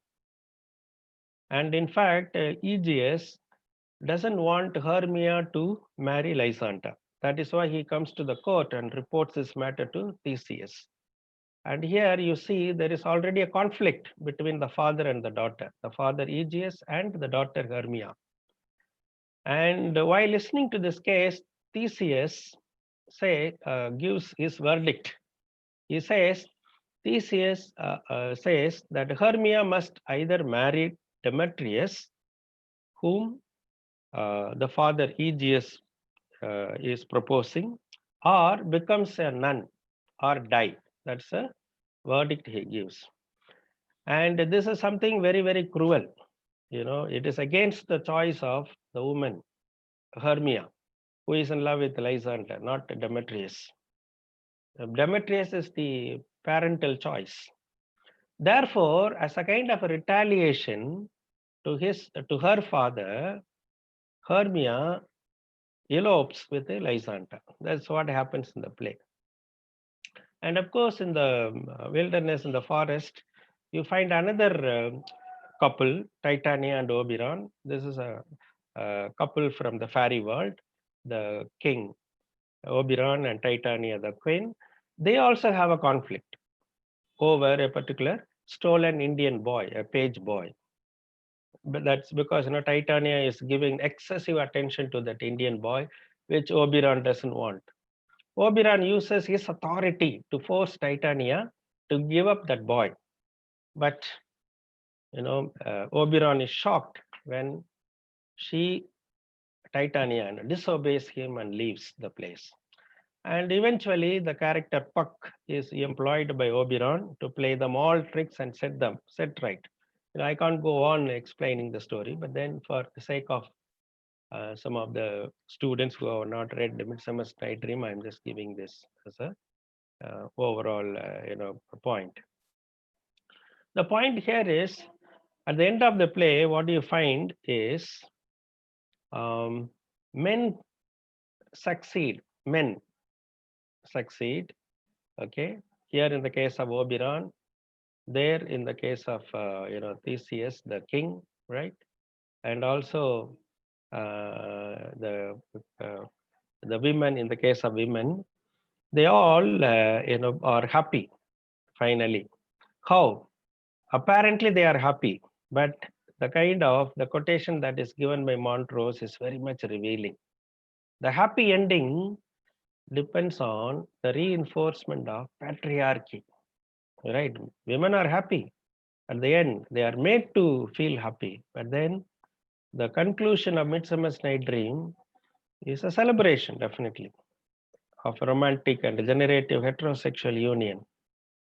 And in fact, Aegeus doesn't want Hermia to marry Lysander. That is why he comes to the court and reports this matter to Theseus. And here you see there is already a conflict between the father and the daughter, the father Aegeus and the daughter Hermia. And while listening to this case, Theseus gives his verdict. He says, Theseus says that Hermia must either marry Demetrius, whom the father Aegeus is proposing, or becomes a nun, or die. That's a verdict he gives. And this is something very, very cruel. You know, it is against the choice of the woman, Hermia, who is in love with Lysander, not Demetrius. Demetrius is the parental choice. Therefore, as a kind of a retaliation to her father, Hermia elopes with Lysander. That's what happens in the play. And of course, in the wilderness, in the forest, you find another couple, Titania and Oberon. This is a couple from the fairy world, the king, Oberon, and Titania, the queen. They also have a conflict over a particular stolen Indian boy, a page boy. But that's because, you know, Titania is giving excessive attention to that Indian boy, which Oberon doesn't want. Oberon uses his authority to force Titania to give up that boy. But, you know, Oberon is shocked when Titania, disobeys him and leaves the place. And eventually the character Puck is employed by Oberon to play them all tricks and set right. You know, I can't go on explaining the story, but then for the sake of some of the students who have not read the Midsummer's Night Dream, I'm just giving this as a overall, you know, point. The point here is, at the end of the play, what you find is men succeed. Okay, here in the case of Oberon, there in the case of you know, Theseus, the king, right? And also the women, in the case of women, they all you know, are happy finally. How? Apparently they are happy, but the quotation that is given by Montrose is very much revealing. The happy ending depends on the reinforcement of patriarchy, right? Women are happy at the end, they are made to feel happy, but then the conclusion of Midsummer's Night Dream is a celebration, definitely, of romantic and generative heterosexual union.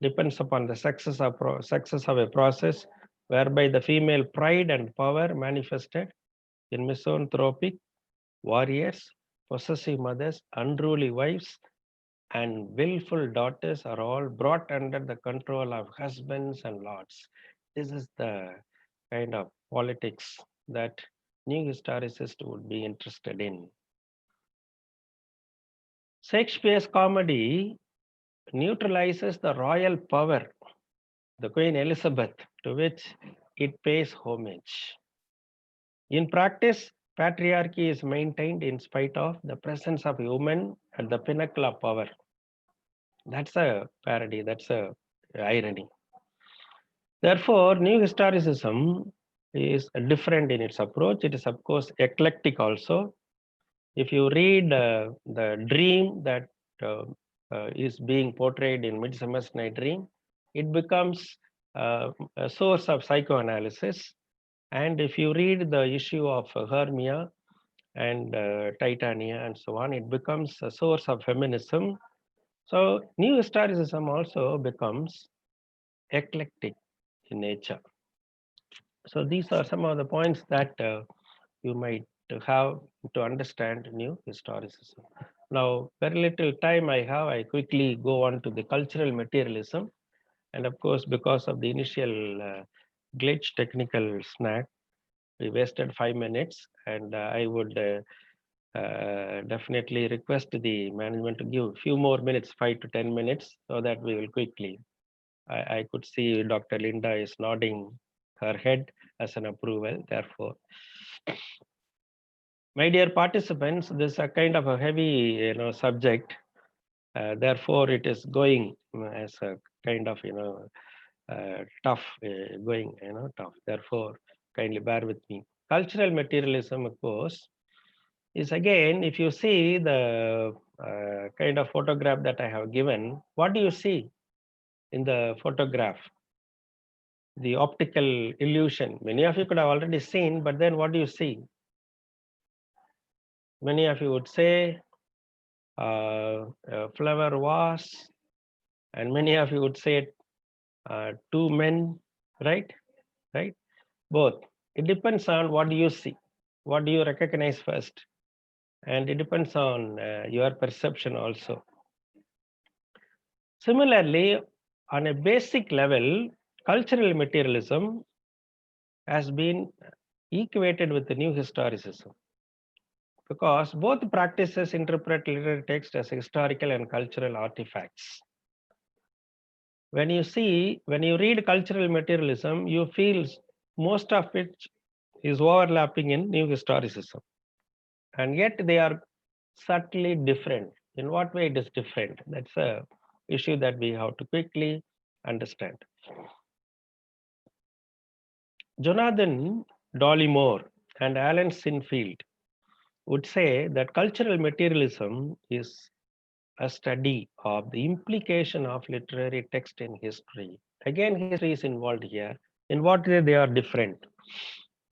Depends upon the success of a process whereby the female pride and power manifested in misanthropic warriors, possessive mothers, unruly wives, and willful daughters are all brought under the control of husbands and lords. This is the kind of politics that new historicists would be interested in. Shakespeare's comedy neutralizes the royal power, the Queen Elizabeth, to which it pays homage. In practice, patriarchy is maintained in spite of the presence of women at the pinnacle of power. That's a parody, that's a irony. Therefore, new historicism is different in its approach. It is, of course, eclectic also. If you read the dream that is being portrayed in Midsummer's Night Dream, it becomes a source of psychoanalysis. And if you read the issue of Hermia and Titania and so on, it becomes a source of feminism. So new historicism also becomes eclectic in nature. So these are some of the points that you might have to understand new historicism. Now, very little time I have, I quickly go on to the cultural materialism. And of course, because of the initial glitch technical snack, we wasted 5 minutes, and I would definitely request the management to give a few more minutes, 5 to 10 minutes, so that we will quickly. I could see Dr. Linda is nodding her head as an approval, therefore. My dear participants, this is a kind of a heavy, subject. Therefore, it is going as a kind of, tough, going, tough. Therefore, kindly bear with me. Cultural materialism, of course, is again, if you see the kind of photograph that I have given, what do you see in the photograph? The optical illusion. Many of you could have already seen, but then what do you see? Many of you would say a flower vase, And many of you would say two men, right? Right? Both. It depends on what do you see, what do you recognize first, and it depends on your perception also. Similarly, on a basic level, cultural materialism has been equated with the new historicism, because both practices interpret literary text as historical and cultural artifacts. When you read cultural materialism, you feel most of it is overlapping in new historicism, and yet they are subtly different. In what way it is different? That's a issue that we have to quickly understand. Jonathan Dollimore and Alan Sinfield would say that cultural materialism is a study of the implication of literary text in history. Again, history is involved here. In what way they are different?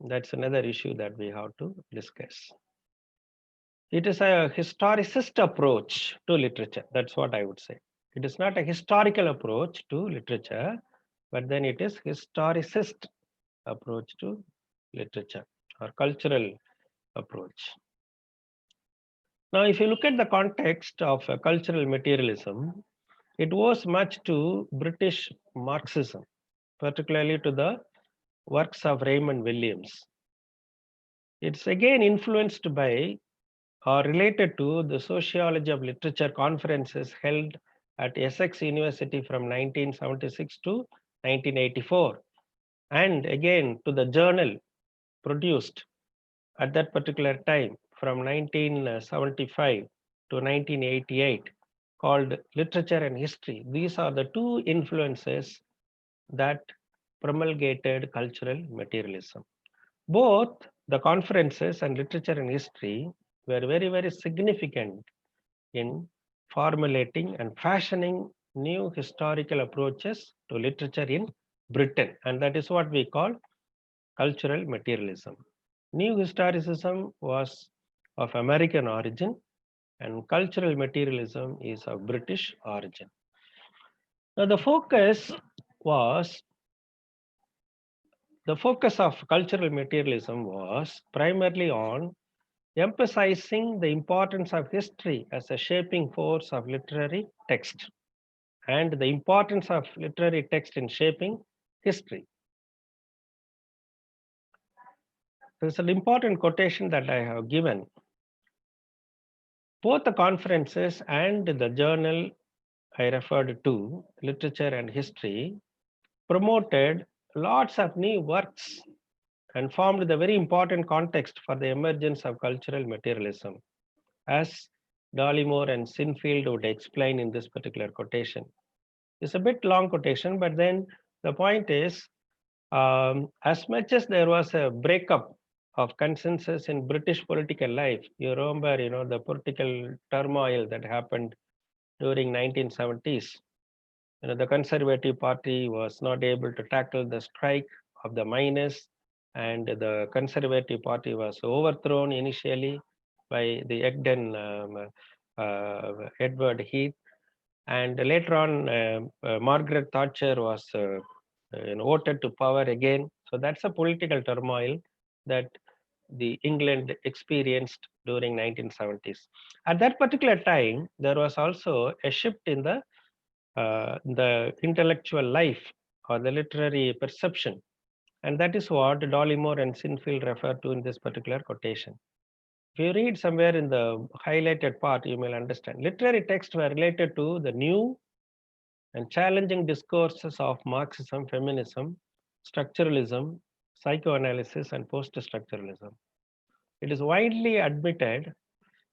That's another issue that we have to discuss. It is a historicist approach to literature. That's what I would say. It is not a historical approach to literature, but then it is historicist approach to literature or cultural approach. Now, if you look at the context of cultural materialism, it owes much to British Marxism, particularly to the works of Raymond Williams. It's again influenced by or related to the sociology of literature conferences held at Essex University from 1976 to 1984, and again to the journal produced at that particular time from 1975 to 1988 called Literature and History. These are the two influences that promulgated cultural materialism. Both the conferences and Literature and History were very, very significant in formulating and fashioning new historical approaches to literature in Britain. And that is what we call cultural materialism. New historicism was of American origin, and cultural materialism is of British origin. Now, the focus of cultural materialism was primarily on emphasizing the importance of history as a shaping force of literary text and the importance of literary text in shaping history. There's an important quotation that I have given. Both the conferences and the journal I referred to, Literature and History, promoted lots of new works and formed the very important context for the emergence of cultural materialism, as Dollimore and Sinfield would explain in this particular quotation. It's a bit long quotation, but then the point is, as much as there was a breakup of consensus in British political life, you remember, the political turmoil that happened during 1970s. The Conservative Party was not able to tackle the strike of the miners, and the Conservative Party was overthrown initially by the Edward Heath, and later on Margaret Thatcher was voted to power again. So that's a political turmoil that the England experienced during 1970s. At that particular time, there was also a shift in the intellectual life or the literary perception. And that is what Dollimore and Sinfield refer to in this particular quotation. If you read somewhere in the highlighted part, you may understand. Literary texts were related to the new and challenging discourses of Marxism, feminism, structuralism, psychoanalysis, and post-structuralism. It is widely admitted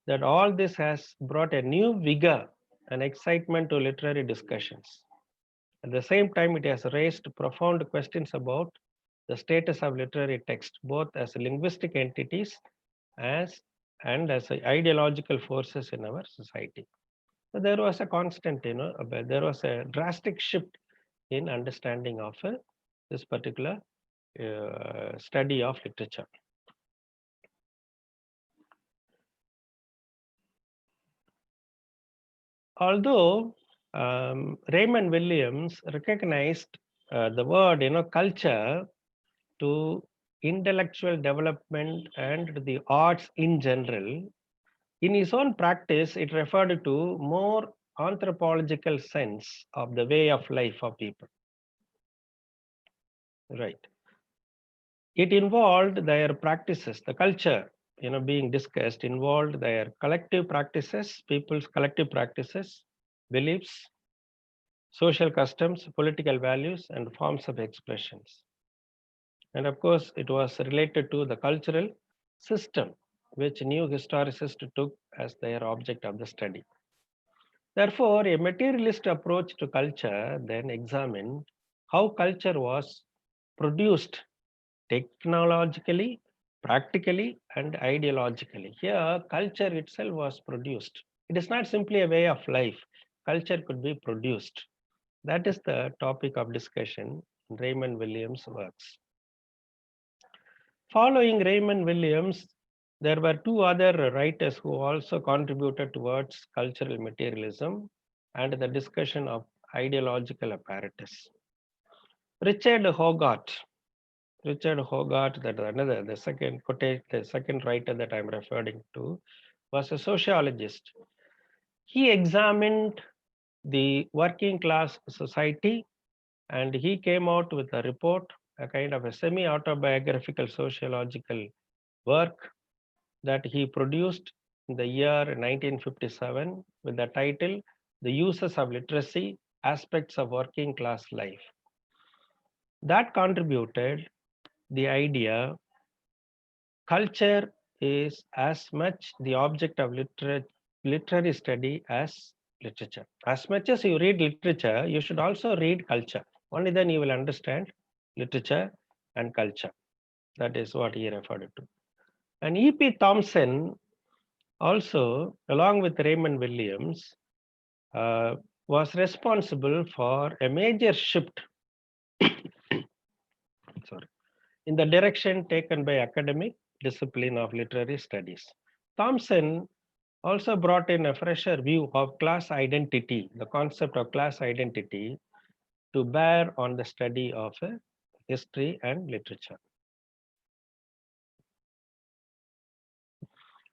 that all this has brought a new vigor and excitement to literary discussions. At the same time, it has raised profound questions about the status of literary text, both as linguistic entities and as ideological forces in our society. So there was a constant, there was a drastic shift in understanding of this particular study of literature. Although Raymond Williams recognized the word, culture to intellectual development and the arts in general. In his own practice, it referred to more anthropological sense of the way of life of people. Right. It involved their practices, the culture, being discussed involved their collective practices, people's collective practices, beliefs, social customs, political values, and forms of expressions. And of course, it was related to the cultural system, which new historicists took as their object of the study. Therefore, a materialist approach to culture then examined how culture was produced technologically, practically, and ideologically. Here, culture itself was produced. It is not simply a way of life. Culture could be produced. That is the topic of discussion in Raymond Williams' works. Following Raymond Williams, there were two other writers who also contributed towards cultural materialism and the discussion of ideological apparatus. Richard Hogarth, that another, the second writer that I'm referring to, was a sociologist. He examined the working class society and he came out with a report, a kind of a semi-autobiographical sociological work that he produced in the year 1957 with the title, The Uses of Literacy, Aspects of Working Class Life. That contributed the idea culture is as much the object of literary study as literature. As much as you read literature, you should also read culture. Only then you will understand literature and culture. That is what he referred to. And E.P. Thompson also, along with Raymond Williams, was responsible for a major shift in the direction taken by academic discipline of literary studies. Thompson also brought in a fresher view of class identity, the concept of class identity, to bear on the study of history and literature.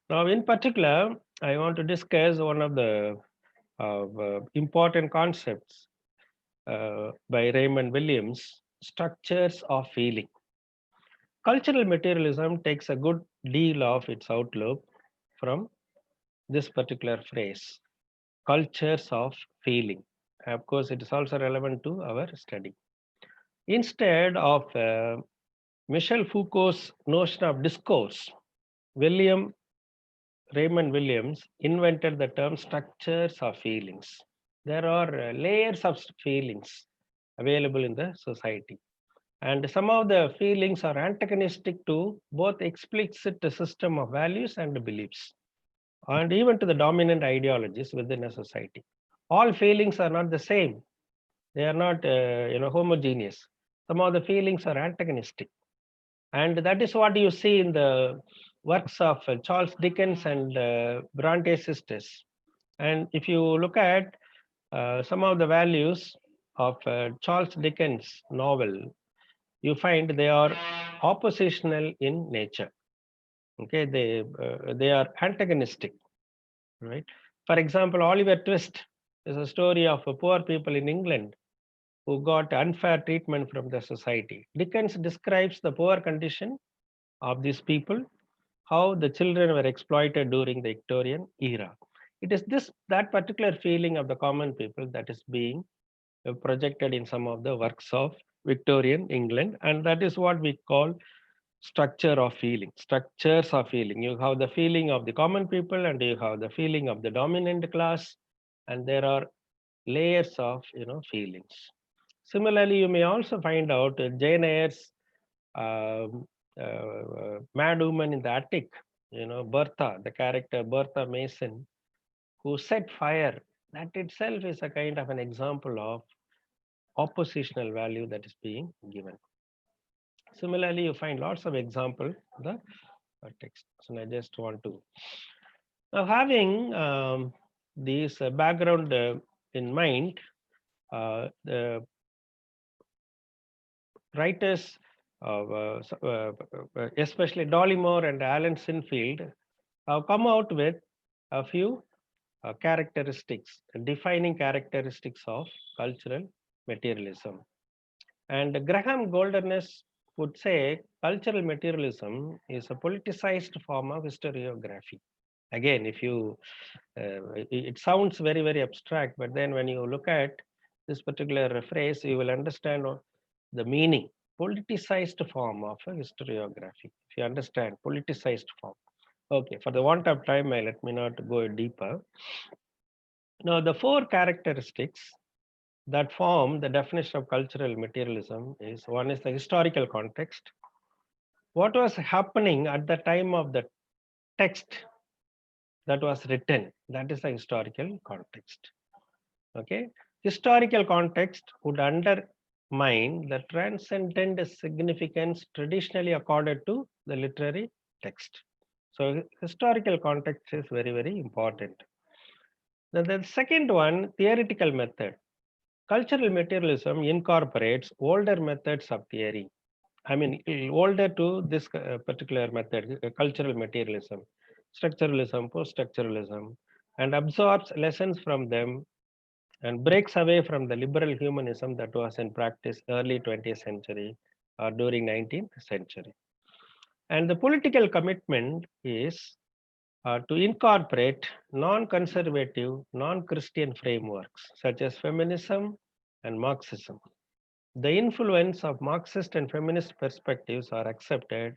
Now, in particular, I want to discuss one of the important concepts by Raymond Williams, structures of feeling. Cultural materialism takes a good deal of its outlook from this particular phrase, cultures of feeling. Of course, it is also relevant to our study. Instead of Michel Foucault's notion of discourse, Raymond Williams invented the term structures of feelings. There are layers of feelings available in the society. And some of the feelings are antagonistic to both explicit system of values and beliefs, and even to the dominant ideologies within a society. All feelings are not the same. They are not homogeneous. Some of the feelings are antagonistic. And that is what you see in the works of Charles Dickens and Bronte sisters. And if you look at some of the values of Charles Dickens' novel, you find they are oppositional in nature. Okay, they are antagonistic, right? For example, Oliver Twist is a story of poor people in England who got unfair treatment from the society. Dickens describes the poor condition of these people, how the children were exploited during the Victorian era. It is that particular feeling of the common people that is being projected in some of the works of Victorian England, and that is what we call structure of feeling, structures of feeling. You have the feeling of the common people and you have the feeling of the dominant class, and there are layers of feelings. Similarly, you may also find out Jane Eyre's Mad Woman in the Attic, Bertha, the character Bertha Mason, who set fire. That itself is a kind of an example of oppositional value that is being given. Similarly, you find lots of examples in the text. So I just want to now having these background in mind, the writers, especially Dollimore and Alan Sinfield, have come out with a few characteristics, defining characteristics of cultural materialism. And Graham Golderness would say cultural materialism is a politicized form of historiography. Again, if you, it sounds very, very abstract, but then when you look at this particular phrase, you will understand the meaning. Politicized form of a historiography. If you understand politicized form. Okay, for the want of time, let me not go deeper. Now, the four characteristics that form the definition of cultural materialism is, one is the historical context. What was happening at the time of the text that was written, that is the historical context. Okay, historical context would undermine the transcendent significance traditionally accorded to the literary text. So historical context is very, very important. Then the second one, theoretical method. Cultural materialism incorporates older methods of theory. I mean, older to this particular method, cultural materialism, structuralism, post-structuralism, and absorbs lessons from them and breaks away from the liberal humanism that was in practice early 20th century or during 19th century. And the political commitment is to incorporate non-conservative, non-Christian frameworks such as feminism and Marxism. The influence of Marxist and feminist perspectives are accepted,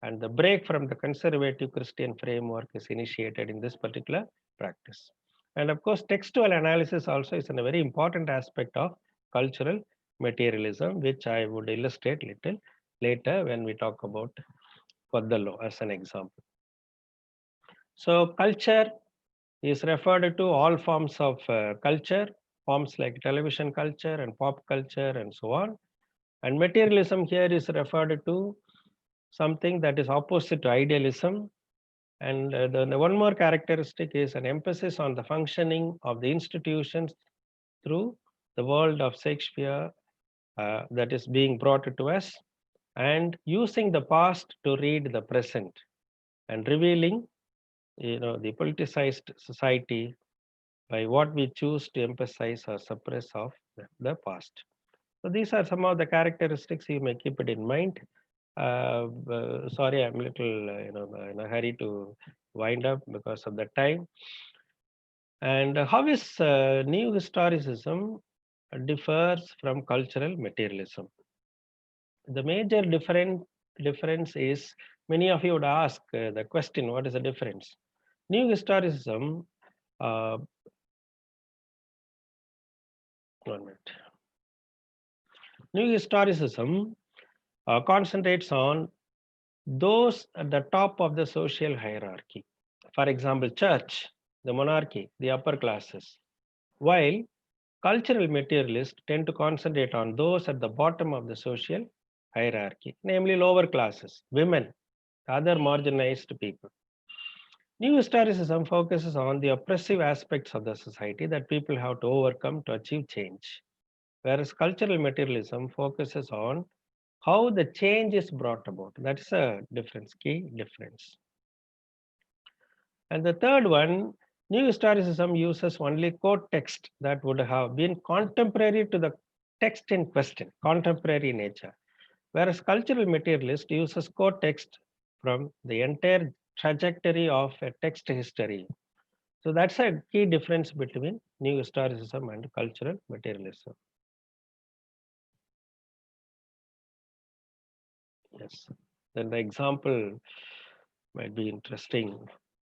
and the break from the conservative Christian framework is initiated in this particular practice. And of course, textual analysis also is a very important aspect of cultural materialism, which I would illustrate little later when we talk about Padallo as an example. So culture is referred to all forms of culture, forms like television culture and pop culture and so on. And materialism here is referred to something that is opposite to idealism. And the one more characteristic is an emphasis on the functioning of the institutions through the world of Shakespeare that is being brought to us, and using the past to read the present and revealing, the politicized society by what we choose to emphasize or suppress of the past. So these are some of the characteristics. You may keep it in mind. Sorry, I'm a little in a hurry to wind up because of the time. And how is new historicism differs from cultural materialism? The major difference is, many of you would ask the question, what is the difference? New historicism, 1 minute. New historicism concentrates on those at the top of the social hierarchy. For example, church, the monarchy, the upper classes. While cultural materialists tend to concentrate on those at the bottom of the social hierarchy, namely lower classes, women, other marginalized people. New historicism focuses on the oppressive aspects of the society that people have to overcome to achieve change, whereas cultural materialism focuses on how the change is brought about. That's a difference, key difference. And the third one, new historicism uses only quote text that would have been contemporary to the text in question, contemporary nature, whereas cultural materialist uses quote text from the entire trajectory of a text history. So that's a key difference between new historicism and cultural materialism. Yes, then the example might be interesting.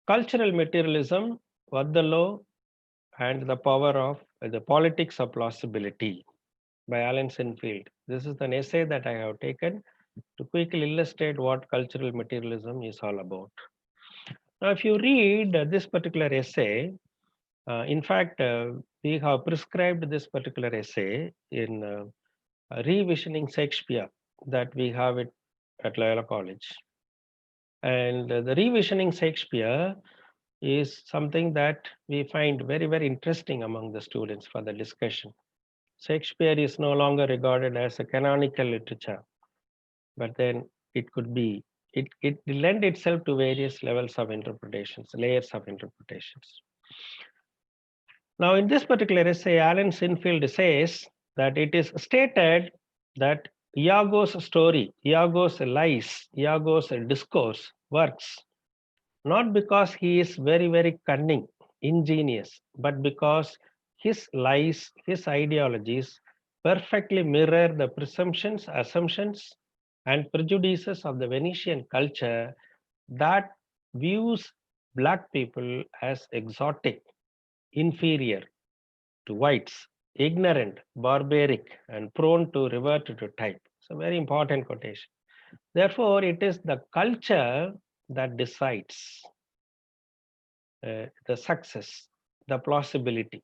Cultural materialism, Vadalo, and the power of the politics of plausibility by Alan Sinfield. This is an essay that I have taken to quickly illustrate what cultural materialism is all about. Now, if you read this particular essay, in fact, we have prescribed this particular essay in revisioning Shakespeare that we have it at Loyola College. And the revisioning Shakespeare is something that we find very, very interesting among the students for the discussion. Shakespeare is no longer regarded as a canonical literature, but then it could be, it lend itself to various levels of interpretations, layers of interpretations. Now, in this particular essay, Alan Sinfield says that it is stated that Iago's story, Iago's lies, Iago's discourse works not because he is very, very cunning, ingenious, but because his lies, his ideologies perfectly mirror the presumptions, assumptions, and prejudices of the Venetian culture that views Black people as exotic, inferior to whites, ignorant, barbaric, and prone to revert to type. It's a very important quotation. Therefore, it is the culture that decides the success, the plausibility.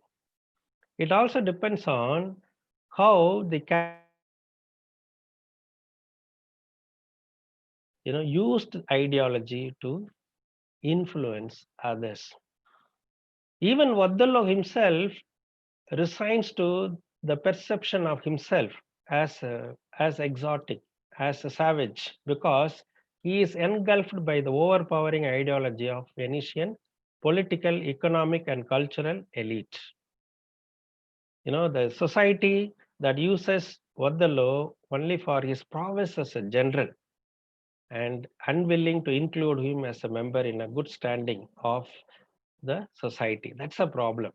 It also depends on how the used ideology to influence others. Even Vathala himself resigns to the perception of himself as exotic, as a savage, because he is engulfed by the overpowering ideology of Venetian political, economic, and cultural elite. The society that uses Vathala only for his prowess as a general and unwilling to include him as a member in a good standing of the society. That's a problem.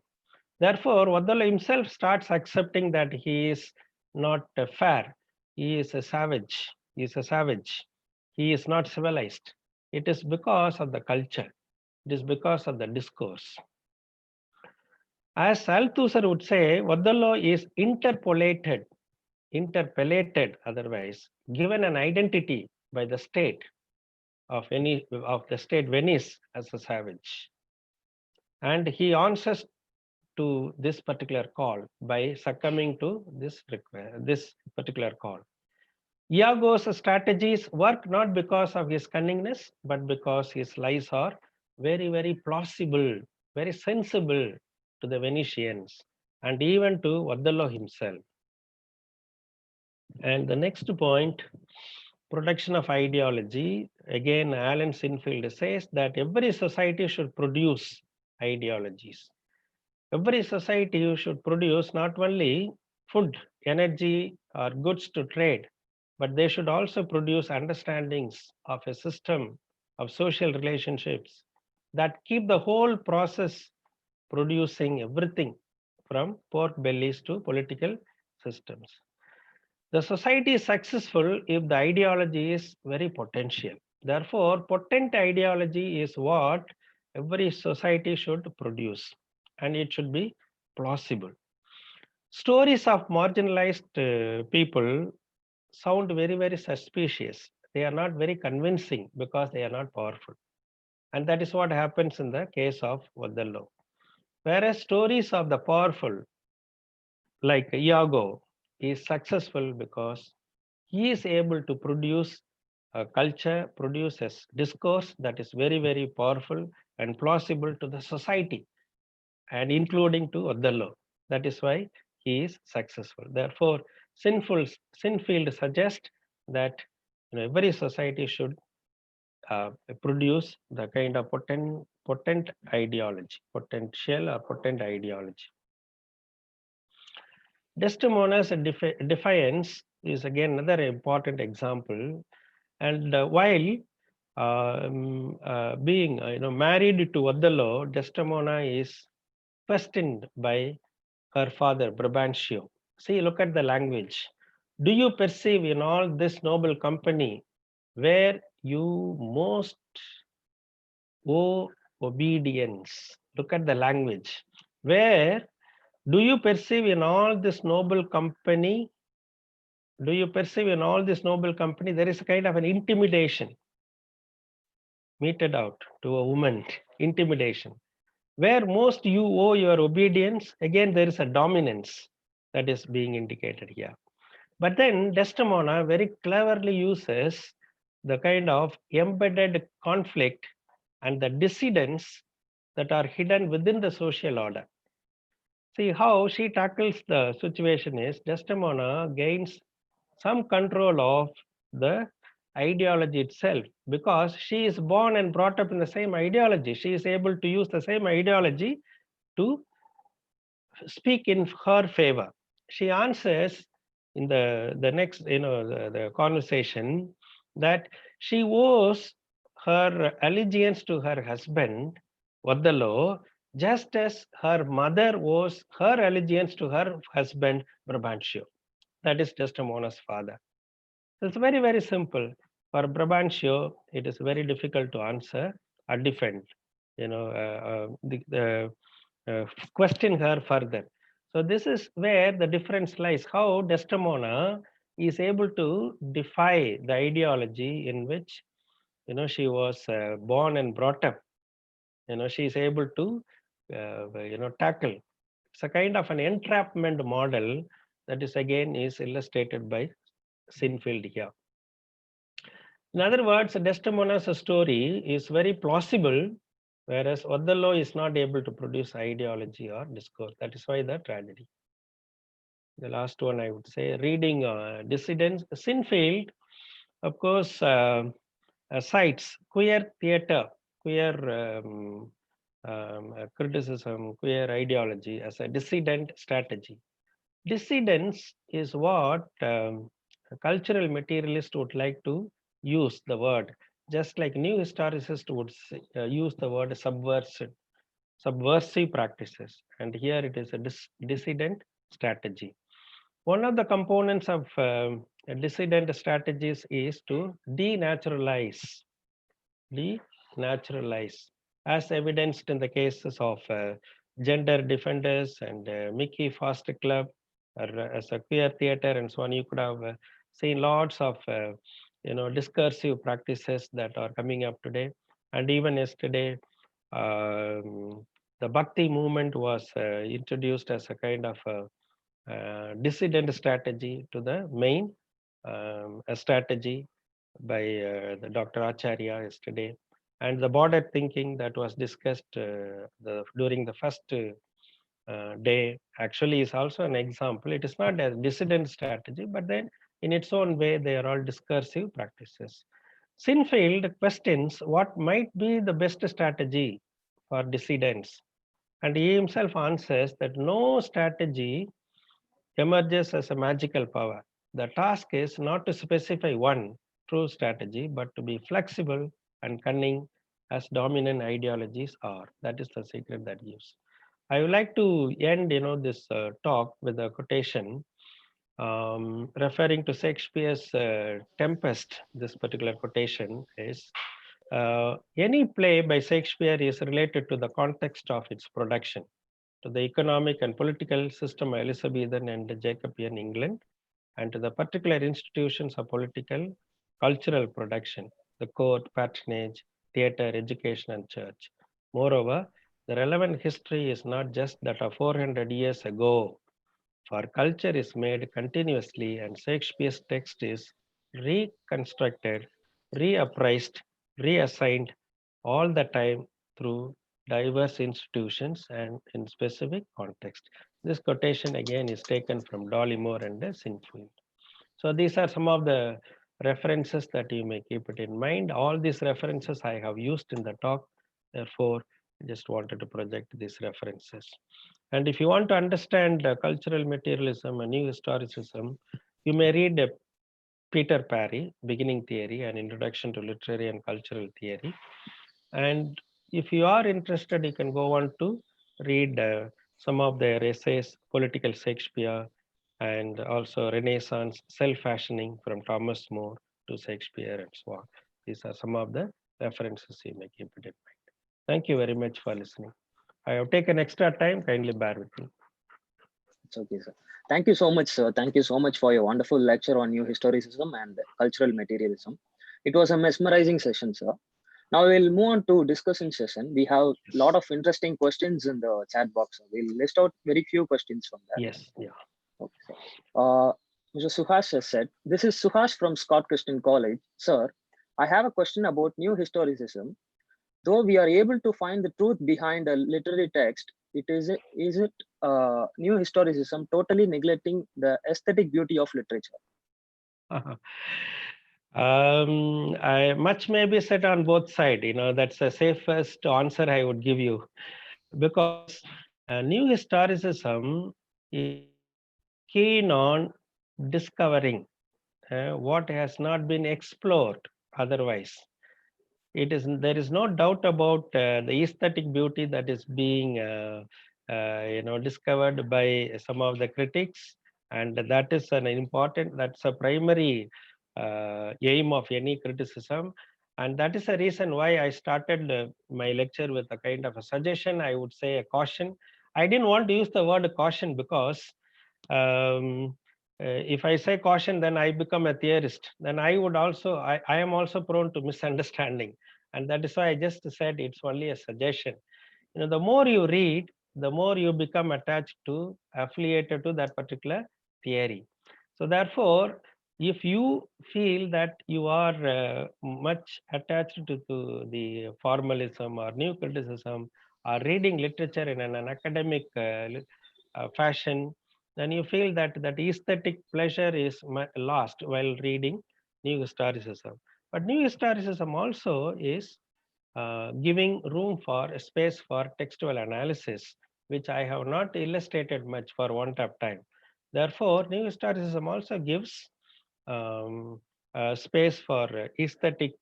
Therefore, Vathala himself starts accepting that he is not fair. He is a savage. He is a savage. He is not civilized. It is because of the culture. It is because of the discourse. As Althusser would say, Vathala is interpellated otherwise, given an identity by the state of the state Venice as a savage. And he answers to this particular call by succumbing to this particular call. Iago's strategies work not because of his cunningness, but because his lies are very, very plausible, very sensible to the Venetians and even to Vathala himself. And the next point, production of ideology. Again, Alan Sinfield says that every society should produce ideologies. Every society should produce not only food, energy, or goods to trade, but they should also produce understandings of a system of social relationships that keep the whole process producing everything from pork bellies to political systems. The society is successful if the ideology is very potential. Therefore, potent ideology is what every society should produce, and it should be plausible. Stories of marginalized people sound very, very suspicious. They are not very convincing because they are not powerful. And that is what happens in the case of Vathala. Whereas stories of the powerful, like Iago, is successful because he is able to produce a culture, produces discourse that is very, very powerful and plausible to the society and including to Vathala. That is why he is successful. Therefore, Sinfield suggests that every society should produce the kind of potent ideology, potential or potent ideology. Desdemona's defiance is again another important example. And while being married to Vathala, Desdemona is questioned by her father Brabantio. See, look at the language. Do you perceive in all this noble company where you most owe obedience? Look at the language. Where do you perceive in all this noble company? Do you perceive in all this noble company there is a kind of an intimidation meted out to a woman, intimidation. Where most you owe your obedience, again there is a dominance that is being indicated here. But then Desdemona very cleverly uses the kind of embedded conflict and the dissidence that are hidden within the social order. See how she tackles the situation is Desdemona gains some control of the ideology itself because she is born and brought up in the same ideology. She is able to use the same ideology to speak in her favor. She answers in the next, the conversation that she owes her allegiance to her husband, Othello, just as her mother owes her allegiance to her husband, Brabantio. That is Desdemona's father. So it's very, very simple. For Brabantio, it is very difficult to answer or defend, question her further. So this is where the difference lies, how Desdemona is able to defy the ideology in which, she was born and brought up. She is able to, tackle. It's a kind of an entrapment model that is again is illustrated by Sinfield here. In other words, Desdemona's story is very plausible, whereas Othello is not able to produce ideology or discourse. That is why the tragedy. The last one I would say, reading Dissidents. Sinfield, of course, cites queer theater, queer criticism, queer ideology as a dissident strategy. Dissidence is what a cultural materialist would like to use the word, just like new historicist would use the word subversive practices. And here it is a dissident strategy. One of the components of dissident strategies is to denaturalize, as evidenced in the cases of gender defenders and Mickey Foster Club, or as a queer theater and so on. You could have seen lots of discursive practices that are coming up today. And even yesterday, the Bhakti movement was introduced as a kind of dissident strategy to the main strategy by the Dr. Acharya yesterday. And the border thinking that was discussed during the first day actually is also an example. It is not a dissident strategy, but then in its own way, they are all discursive practices. Sinfield questions what might be the best strategy for dissidents. And he himself answers that no strategy emerges as a magical power. The task is not to specify one true strategy, but to be flexible and cunning as dominant ideologies are. That is the secret that gives. I would like to end, this talk with a quotation referring to Shakespeare's Tempest. This particular quotation is, any play by Shakespeare is related to the context of its production, to the economic and political system of Elizabethan and Jacobean England, and to the particular institutions of political, cultural production, the court, patronage, theatre, education, and church. Moreover, the relevant history is not just that of 400 years ago, for culture is made continuously and Shakespeare's text is reconstructed, reappraised, reassigned all the time through diverse institutions and in specific context. This quotation again is taken from Dollymore and Sinfield. So these are some of the references that you may keep it in mind. All these references I have used in the talk. Therefore, I just wanted to project these references. And if you want to understand cultural materialism and new historicism, you may read Peter Parry, Beginning Theory, an Introduction to Literary and Cultural Theory. And if you are interested, you can go on to read some of their essays, Political Shakespeare, and also Renaissance Self-Fashioning from Thomas More to Shakespeare and so on. These are some of the references you may keep it in mind. Thank you very much for listening. I have taken extra time, kindly bear with me. It's okay, sir. Thank you so much, sir. Thank you so much for your wonderful lecture on new historicism and cultural materialism. It was a mesmerizing session, sir. Now we'll move on to discussion session. We have a lot of interesting questions in the chat box. We'll list out very few questions from that. Yes, yeah. Okay. Mr. Suhash has said, this is Suhash from Scott Christian College. Sir, I have a question about new historicism. Though we are able to find the truth behind a literary text, is it new historicism totally neglecting the aesthetic beauty of literature? Much may be said on both sides. That's the safest answer I would give you, because new historicism is keen on discovering what has not been explored otherwise. There is no doubt about the aesthetic beauty that is being discovered by some of the critics, and that's a primary aim of any criticism. And that is the reason why I started my lecture with a kind of a suggestion, I would say a caution. I didn't want to use the word caution because if I say caution, then I become a theorist. Then I am also prone to misunderstanding. And that is why I just said it's only a suggestion. The more you read, the more you become affiliated to that particular theory. So therefore, if you feel that you are much attached to the formalism or new criticism, or reading literature in an academic fashion, then you feel that aesthetic pleasure is lost while reading new historicism. But new historicism also is giving room for space for textual analysis, which I have not illustrated much for want of time. Therefore, new historicism also gives space for aesthetic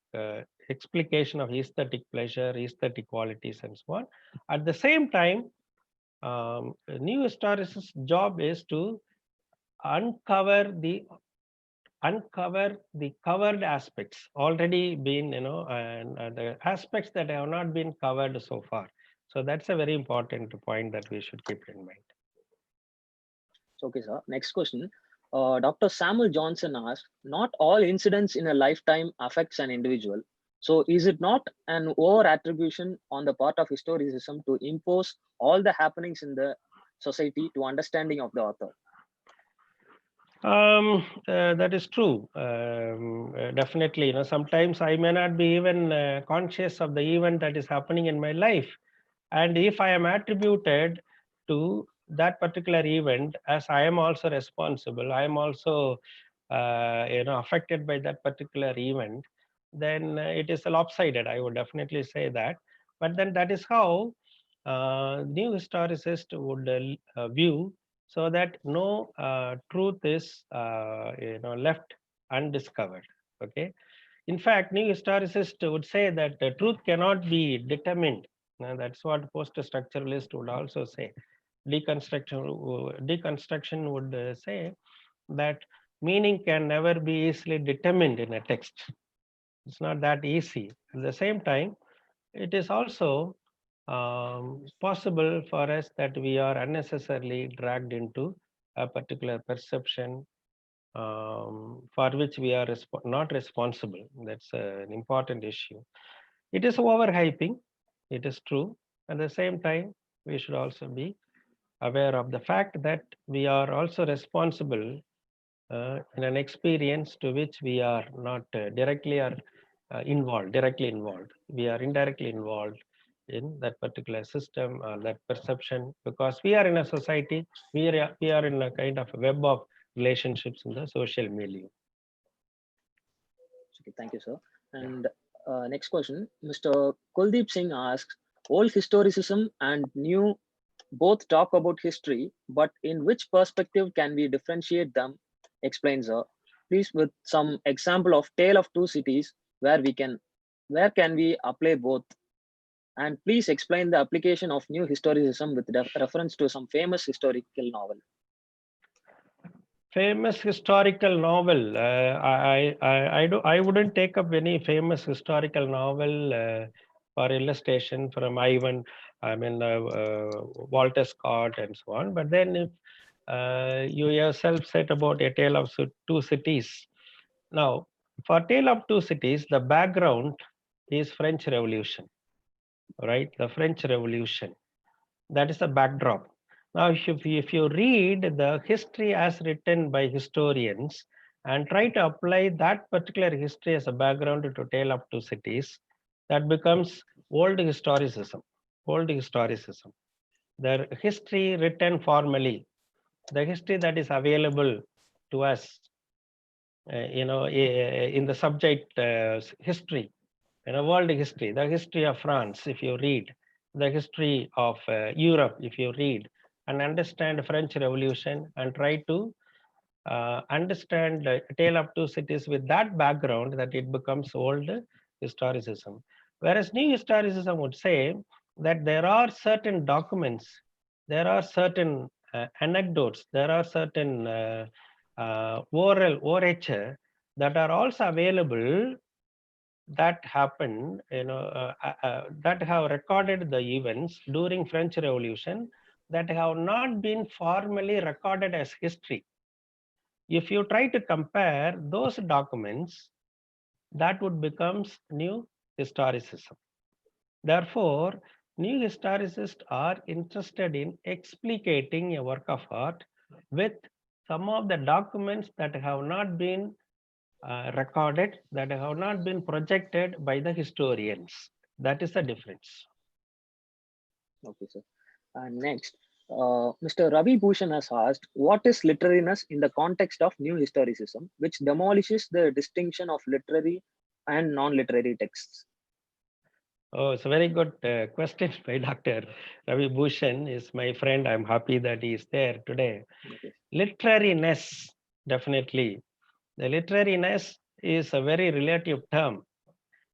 explication of aesthetic pleasure, aesthetic qualities, and so on. At the same time, new historicist's job is to uncover the covered aspects already been, and the aspects that have not been covered so far. So that's a very important point that we should keep in mind. Okay, sir. Next question. Dr. Samuel Johnson asked, not all incidents in a lifetime affects an individual. So is it not an over attribution on the part of historicism to impose all the happenings in the society to understanding of the author? That is true. Definitely, sometimes I may not be even conscious of the event that is happening in my life. And if I am attributed to that particular event, as I am also responsible, I am also affected by that particular event, then it is lopsided. I would definitely say that. But then that is how new historicist would view, so that no truth is left undiscovered. Okay. In fact, new historicist would say that the truth cannot be determined. That's what post-structuralist would also say. Deconstruction would say that meaning can never be easily determined in a text. It's not that easy. At the same time, it is also possible for us that we are unnecessarily dragged into a particular perception for which we are not responsible. That's an important issue. It is overhyping. It is true. At the same time, we should also be aware of the fact that we are also responsible in an experience to which we are not directly involved. We are indirectly involved in that particular system or that perception, because we are in a society, we are in a kind of a web of relationships in the social milieu. Okay, thank you, sir. And next question, Mr. Kuldeep Singh asks, old historicism and new both talk about history, but in which perspective can we differentiate them? Explain, sir. Please, with some example of Tale of Two Cities, where can we apply both? And please explain the application of new historicism with reference to some famous historical novel. Famous historical novel. I wouldn't take up any famous historical novel for illustration from Walter Scott and so on. But then if you yourself said about A Tale of Two Cities. Now, for Tale of Two Cities, the background is French Revolution, right? The French Revolution. That is the backdrop. Now, if you read the history as written by historians and try to apply that particular history as a background to Tale of Two Cities, that becomes old historicism, the history written formally, the history that is available to us, in the subject history, world history, the history of France, if you read, the history of Europe, if you read, and understand French Revolution and try to understand Tale of Two Cities with that background, that it becomes old historicism. Whereas new historicism would say that there are certain documents, there are certain anecdotes, there are certain oral orature that are also available, that happened, that have recorded the events during French Revolution, that have not been formally recorded as history. If you try to compare those documents, that would become new historicism. Therefore, new historicists are interested in explicating a work of art with some of the documents that have not been recorded, that have not been projected by the historians. That is the difference. Okay, sir. And next, Mr. Ravi Bhushan has asked, what is literariness in the context of new historicism, which demolishes the distinction of literary and non-literary texts? Oh, it's a very good question by Dr. Ravi Bhushan. Is my friend. I'm happy that he is there today. Okay. Literariness, definitely. The literariness is a very relative term.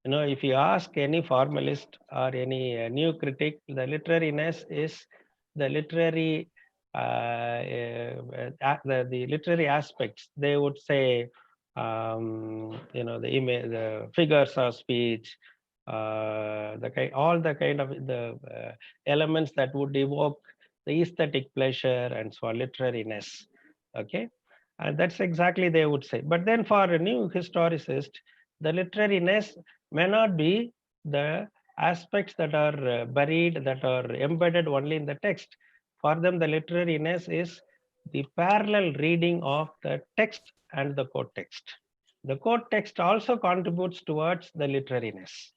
If you ask any formalist or any new critic, the literariness is the literary, the literary aspects. They would say, the figures of speech, all the kind of the elements that would evoke the aesthetic pleasure and so on, literariness. Okay, and that's exactly they would say. But then for a new historicist, the literariness may not be the aspects that are buried, that are embedded only in the text. For them, the literariness is the parallel reading of the text and the quote text. The quote text also contributes towards the literariness.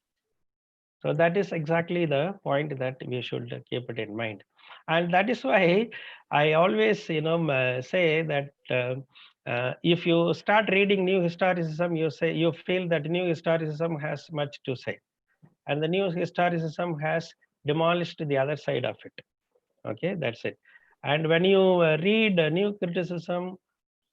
So that is exactly the point that we should keep it in mind. And that is why I always, say that if you start reading new historicism, you feel that new historicism has much to say, and the new historicism has demolished the other side of it. Okay, that's it. And when you read new criticism,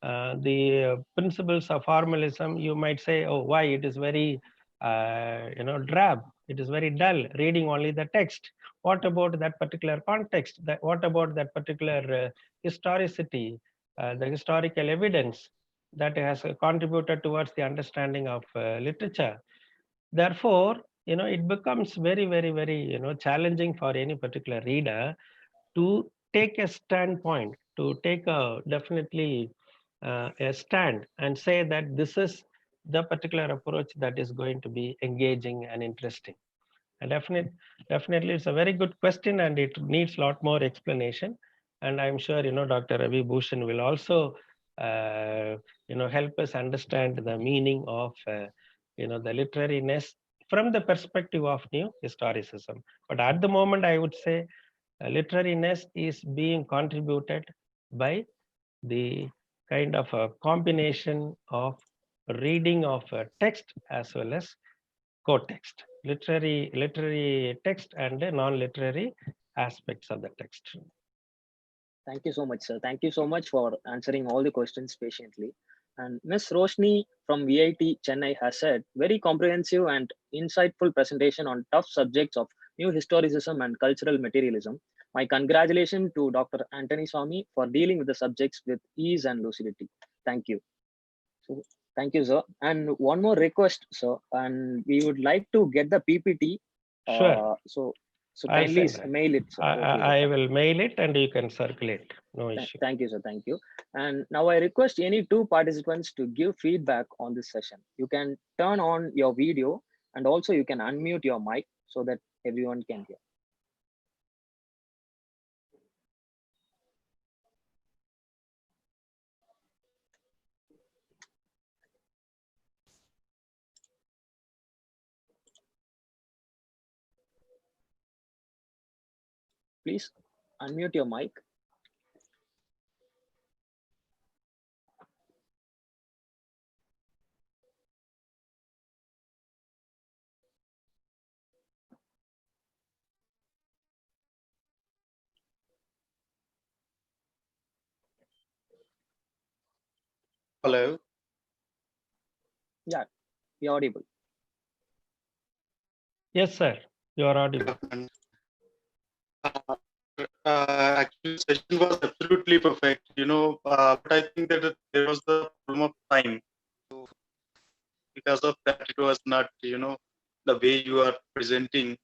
the principles of formalism, you might say, oh, why it is very drab, it is very dull, reading only the text. What about that particular context? What about that particular historicity, the historical evidence that has contributed towards the understanding of literature? Therefore, it becomes very, very, very, challenging for any particular reader to take a standpoint, to take a definitely a stand and say that this is the particular approach that is going to be engaging and interesting. And definitely it's a very good question, and it needs a lot more explanation. And I'm sure, Dr. Ravi Bhushan will also, help us understand the meaning of, the literariness from the perspective of new historicism. But at the moment, I would say literariness is being contributed by the kind of a combination of reading of a text as well as quote text, literary text and non-literary aspects of the text. Thank you so much, sir. Thank you so much for answering all the questions patiently. And Ms. Roshni from VIT Chennai has said, very comprehensive and insightful presentation on tough subjects of new historicism and cultural materialism. My congratulations to Dr. Antony Swami for dealing with the subjects with ease and lucidity. Thank you. So, thank you, sir. And one more request, sir, and we would like to get the PPT. Sure. So I'll kindly send that. mail it. Sir. I will mail it and you can circulate. No issue. Thank you, sir. Thank you. And now I request any two participants to give feedback on this session. You can turn on your video and also you can unmute your mic so that everyone can hear. Please unmute your mic. Hello. Yeah, you're audible. Yes, sir. You are audible. Actually, session was absolutely perfect. But I think that there was the problem of time. So because of that, it was not, the way you are presenting.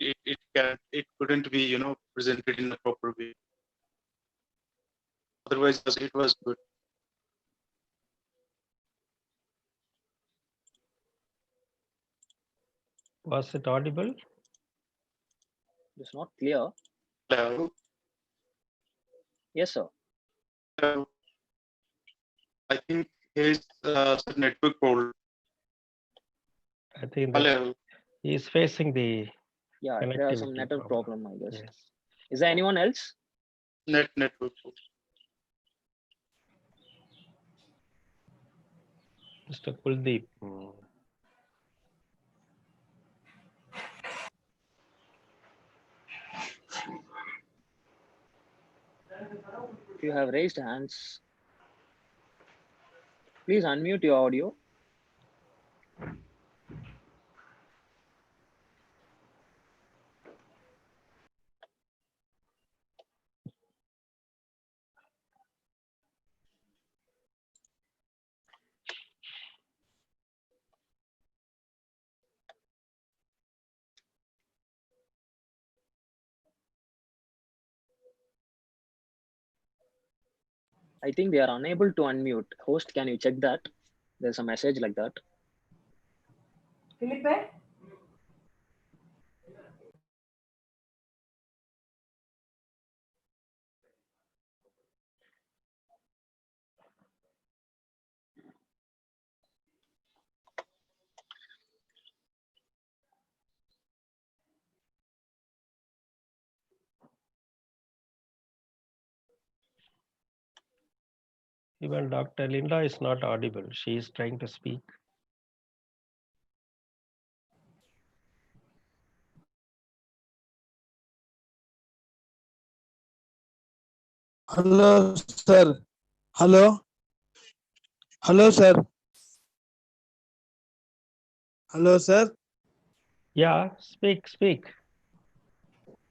It couldn't be, presented in a proper way. Otherwise, it was good. Was it audible? It's not clear. Hello. Yes, sir. Hello. I think here is some network problem. I think that Hello. he is facing the Yeah, there are some connectivity network problem, I guess. Yes. Is there anyone else? Network problem. Mr. Kuldeep. If you have raised hands, please unmute your audio. I think they are unable to unmute. Host, can you check that? There's a message like that. Felipe? Even Dr. Linda is not audible. She is trying to speak. Hello, sir. Hello. Hello, sir. Hello, sir. Yeah, speak.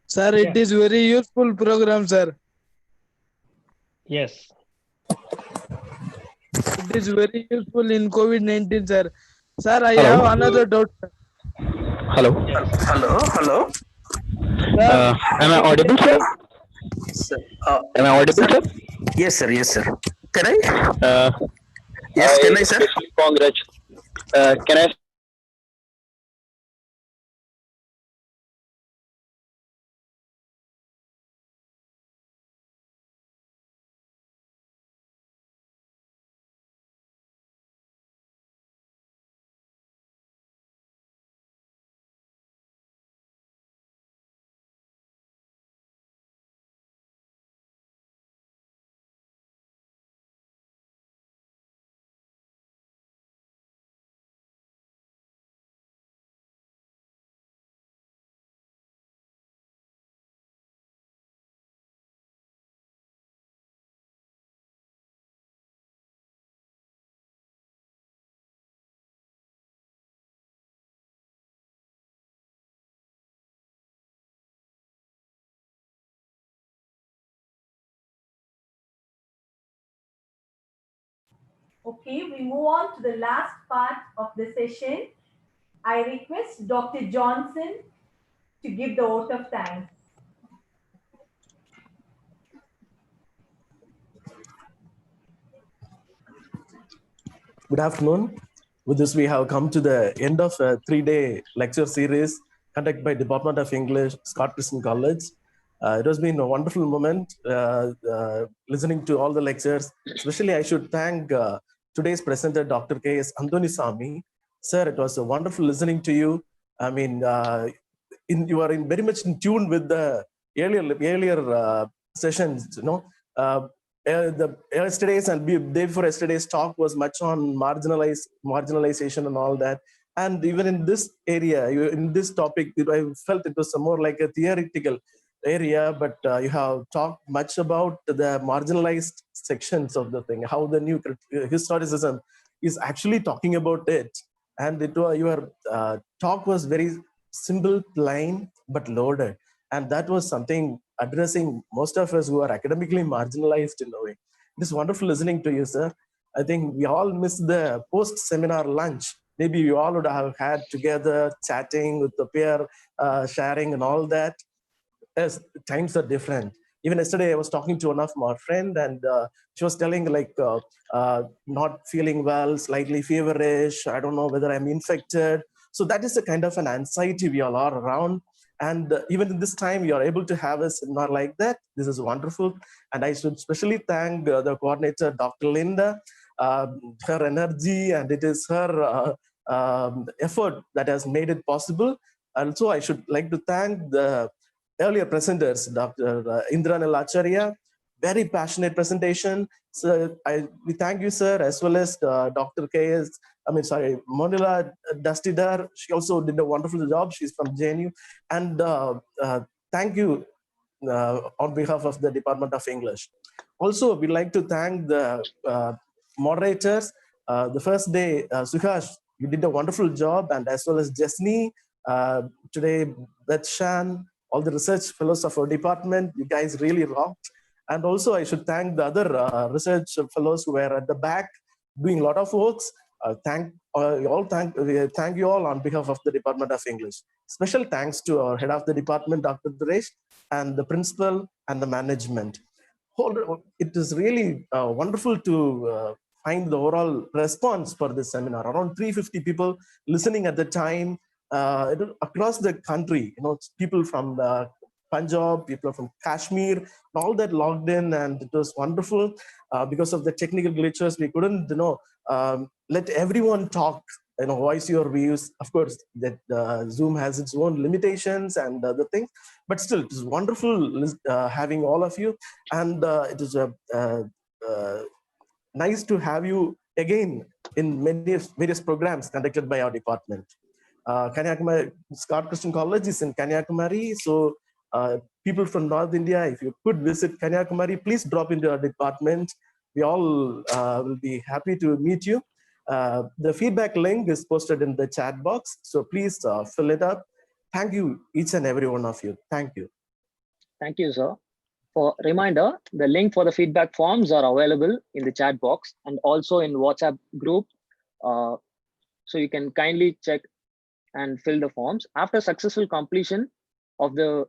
Sir, it Yeah. is very useful program, sir. Yes. It is very useful in COVID-19, sir. Sir, I have another doubt. Hello. Hello. Sir, Am I audible, sir? Sir, Am I audible, sir? yes, sir. Can I? Yes, can I, sir? Congrats. Can I? Okay, we move on to the last part of the session. I request Dr. Johnson to give the vote of thanks. Good afternoon. With this, we have come to the end of a 3-day lecture series conducted by Department of English, Scott Christian College. It has been a wonderful moment listening to all the lectures. Especially, I should thank today's presenter, Dr. K.S. Antonisamy. Sir, it was wonderful listening to you. I mean, you are very much in tune with the earlier sessions, the yesterday's and day before yesterday's talk was much on marginalization and all that. And even in this area, in this topic, I felt it was more like a theoretical area, but you have talked much about the marginalized sections of the thing, how the new historicism is actually talking about it. And your talk was very simple, plain, but loaded. And that was something addressing most of us who are academically marginalized in a way. It is wonderful listening to you, sir. I think we all missed the post-seminar lunch. Maybe we all would have had together, chatting with the peer, sharing and all that. As times are different. Even yesterday, I was talking to one of my friend, and she was telling not feeling well, slightly feverish. I don't know whether I'm infected. So that is a kind of an anxiety we all are around. And even in this time, you are able to have a seminar like that. This is wonderful. And I should especially thank the coordinator, Dr. Linda, her energy, and it is her effort that has made it possible. Also, I should like to thank the earlier presenters, Dr. Indranil Acharya, very passionate presentation. So we thank you, sir, as well as Dr. Monila Dastidar. She also did a wonderful job. She's from JNU. And thank you on behalf of the Department of English. Also, we'd like to thank the moderators. The first day, Suhash, you did a wonderful job, and as well as Jesni, today, Beth Shan, all the research fellows of our department, you guys really rocked. And also I should thank the other research fellows who were at the back doing a lot of works. Thank you all on behalf of the Department of English. Special thanks to our head of the department, Dr. Duresh, and the principal and the management. It is really wonderful to find the overall response for this seminar. Around 350 people listening at the time. Across the country, people from Punjab, people from Kashmir, all that logged in, and it was wonderful. Because of the technical glitches, we couldn't, let everyone talk, voice your views. Of course, that Zoom has its own limitations and other things, but still, it is wonderful having all of you, and it is nice to have you again in many various programs conducted by our department. Kanyakumari, Scott Christian College is in Kanyakumari. So people from North India, if you could visit Kanyakumari, please drop into our department. We all will be happy to meet you. The feedback link is posted in the chat box. So please fill it up. Thank you, each and every one of you. Thank you. Thank you, sir. For reminder, the link for the feedback forms are available in the chat box and also in WhatsApp group. So you can kindly check and fill the forms. After successful completion of the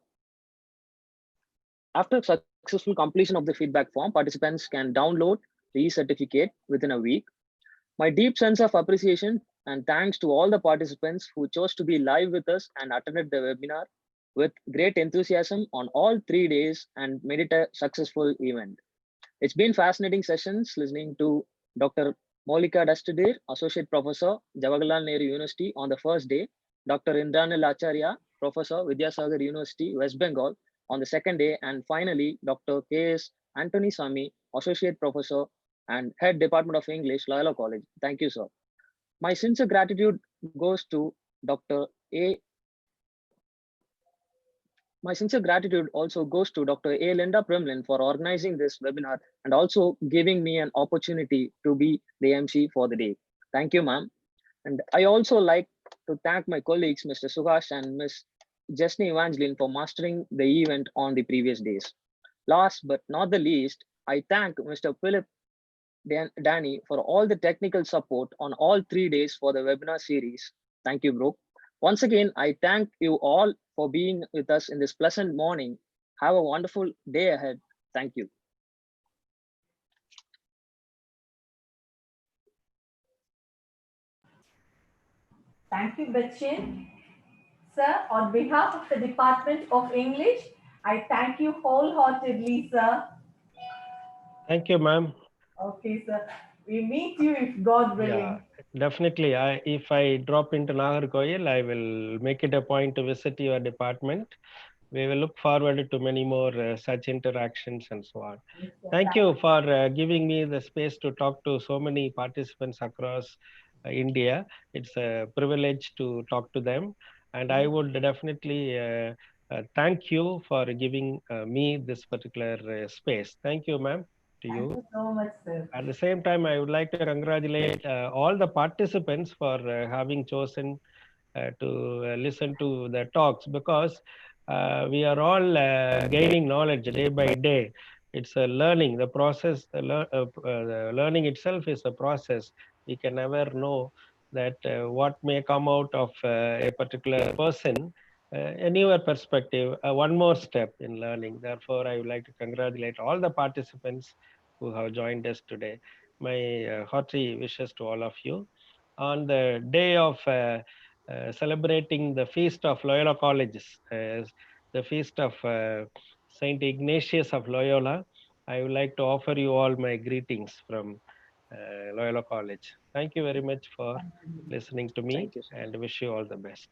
feedback form, participants can download the e-certificate within a week. My deep sense of appreciation and thanks to all the participants who chose to be live with us and attended the webinar with great enthusiasm on all 3 days and made it a successful event. It's been fascinating sessions listening to Dr. Moulika Dastadir, Associate Professor, Jawaharlal Nehru University on the first day, Dr. Indranil Acharya, Professor, Vidyasagar University, West Bengal on the second day, and finally, Dr. K.S. Anthony Sami, Associate Professor and Head Department of English, Loyola College. Thank you, sir. My sincere gratitude goes to Dr. A. My sincere gratitude also goes to Dr. A. Linda Primlin for organizing this webinar and also giving me an opportunity to be the MC for the day. Thank you, ma'am. And I also like to thank my colleagues, Mr. Suhash and Ms. Jesni Evangeline for mastering the event on the previous days. Last but not the least, I thank Mr. Philip Danny for all the technical support on all 3 days for the webinar series. Thank you, bro. Once again, I thank you all for being with us in this pleasant morning. Have a wonderful day ahead. Thank you. Thank you, Bachchan. Sir, on behalf of the Department of English, I thank you wholeheartedly, sir. Thank you, ma'am. Okay, sir. We meet you if God willing. Yeah, definitely. If I drop into Nagarkoil, I will make it a point to visit your department. we will look forward to many more such interactions and so on. Thank you for giving me the space to talk to so many participants across India. It's a privilege to talk to them. And I would definitely thank you for giving me this particular space. Thank you, ma'am, to you. Thank you so much, sir. At the same time, I would like to congratulate all the participants for having chosen to listen to the talks, because we are all gaining knowledge day by day. It's a learning, the process, the learning itself is a process. We can never know that what may come out of a particular person, a newer perspective, one more step in learning. Therefore, I would like to congratulate all the participants who have joined us today. My hearty wishes to all of you. On the day of celebrating the feast of Loyola colleges, the feast of Saint Ignatius of Loyola, I would like to offer you all my greetings from Loyola College. Thank you very much for listening to me, Thank you, sir. and wish you all the best.